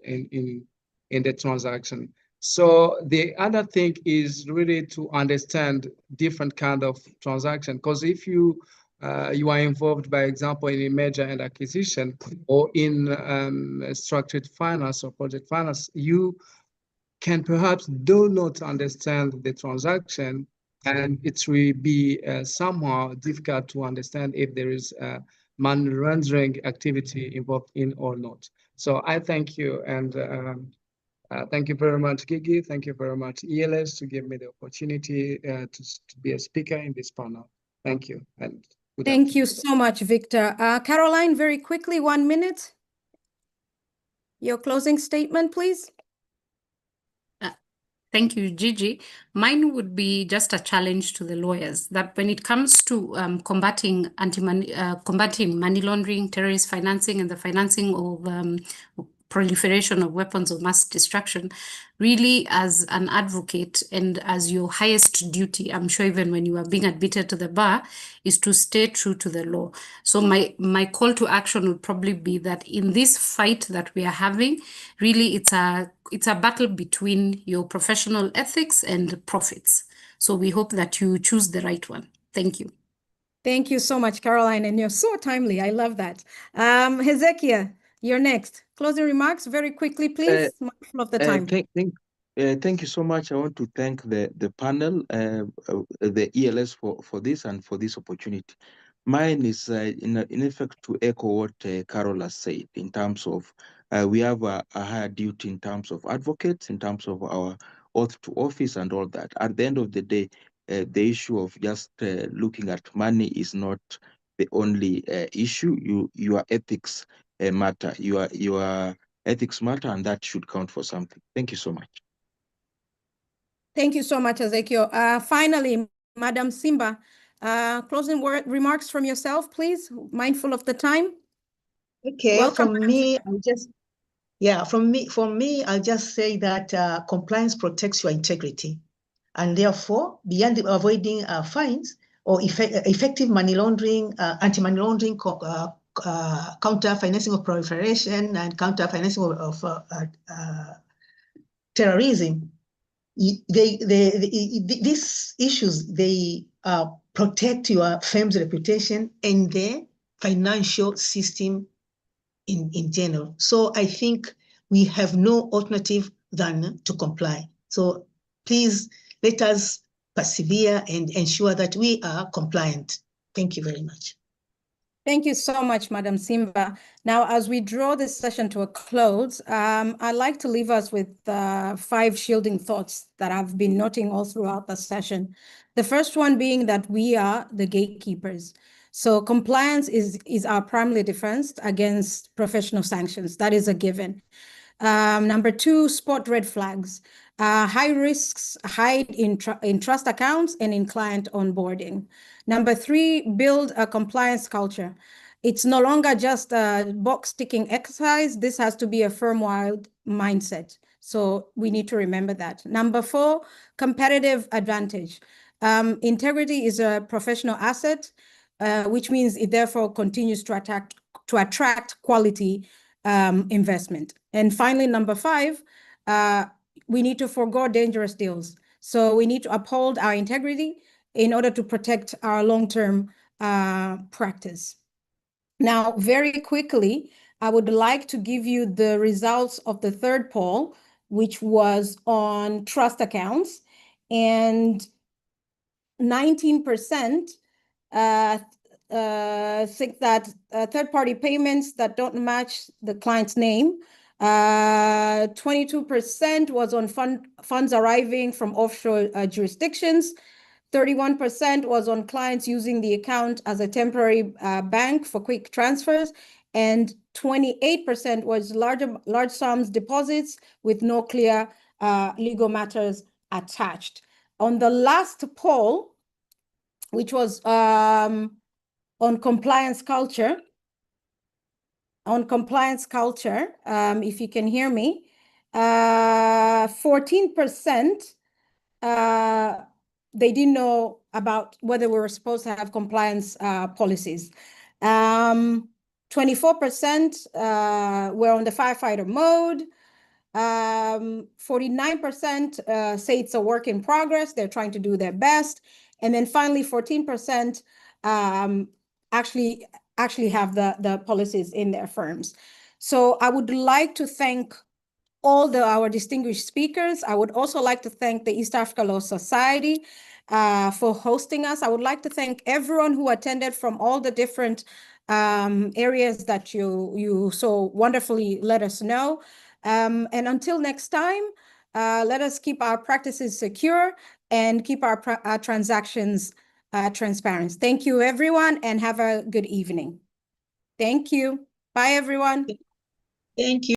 the transaction. So the other thing is really to understand different kind of transaction, because if you are involved, by example, in a merger and acquisition, or in structured finance or project finance, you can perhaps do not understand the transaction, and it will be somehow difficult to understand if there is money laundering activity involved in or not. So I thank you, and thank you very much, Gigi. Thank you very much, ELS, to give me the opportunity to be a speaker in this panel. Thank you, and good Thank afternoon. you so much, Victor. Caroline, very quickly, 1 minute. Your closing statement, please. Thank you, Gigi. Mine would be just a challenge to the lawyers that when it comes to combating money laundering, terrorist financing, and the financing of proliferation of weapons of mass destruction, really as an advocate and as your highest duty, I'm sure even when you are being admitted to the bar, is to stay true to the law. So my call to action would probably be that in this fight that we are having, really it's a battle between your professional ethics and profits. So we hope that you choose the right one. Thank you. Thank you so much, Caroline, and you're so timely. I love that. Hezekiah, you're next. Closing remarks, very quickly, please. Mindful of the time. Thank you so much. I want to thank the panel, the ELS for this and for this opportunity. Mine is in effect to echo what Carol has said in terms of we have a higher duty in terms of advocates, in terms of our oath to office and all that. At the end of the day, the issue of just looking at money is not the only issue. Your ethics matter. Your ethics matter, and that should count for something. Thank you so much. Thank you so much, Ezekiel. Finally, Madam Simba, closing remarks from yourself, please. Mindful of the time. Okay, Welcome. from me, I'll just say that compliance protects your integrity, and therefore, beyond avoiding fines or effective money laundering, anti-money laundering, counter financing of proliferation, and counter financing of terrorism, these issues, they protect your firm's reputation and the financial system in general. So I think we have no alternative than to comply. So please let us persevere and ensure that we are compliant. Thank you very much. Thank you so much, Madam Simba. Now, as we draw this session to a close, I'd like to leave us with 5 shielding thoughts that I've been noting all throughout the session. The first one being that we are the gatekeepers. So compliance is our primary defense against professional sanctions. That is a given. Number 2, spot red flags. High risks hide in trust accounts and in client onboarding. Number 3, build a compliance culture. It's no longer just a box-ticking exercise. This has to be a firm-wide mindset. So we need to remember that. Number 4, competitive advantage. Integrity is a professional asset, which means it therefore continues to attract quality investment. And finally, number 5, we need to forego dangerous deals. So we need to uphold our integrity in order to protect our long-term practice. Now, very quickly, I would like to give you the results of the third poll, which was on trust accounts. And 19% think that third-party payments that don't match the client's name. 22% was on funds arriving from offshore jurisdictions. 31% was on clients using the account as a temporary bank for quick transfers. And 28% was large sums deposits with no clear legal matters attached. On the last poll, which was on compliance culture, if you can hear me, 14% they didn't know about whether we were supposed to have compliance policies. 24% were on the firefighter mode. 49% say it's a work in progress. They're trying to do their best. And then finally, 14% actually have the policies in their firms. So I would like to thank all our distinguished speakers. I would also like to thank the East Africa Law Society for hosting us. I would like to thank everyone who attended from all the different areas that you so wonderfully let us know. And until next time, let us keep our practices secure and keep our transactions transparent. Thank you, everyone, and have a good evening. Thank you. Bye, everyone. Thank you.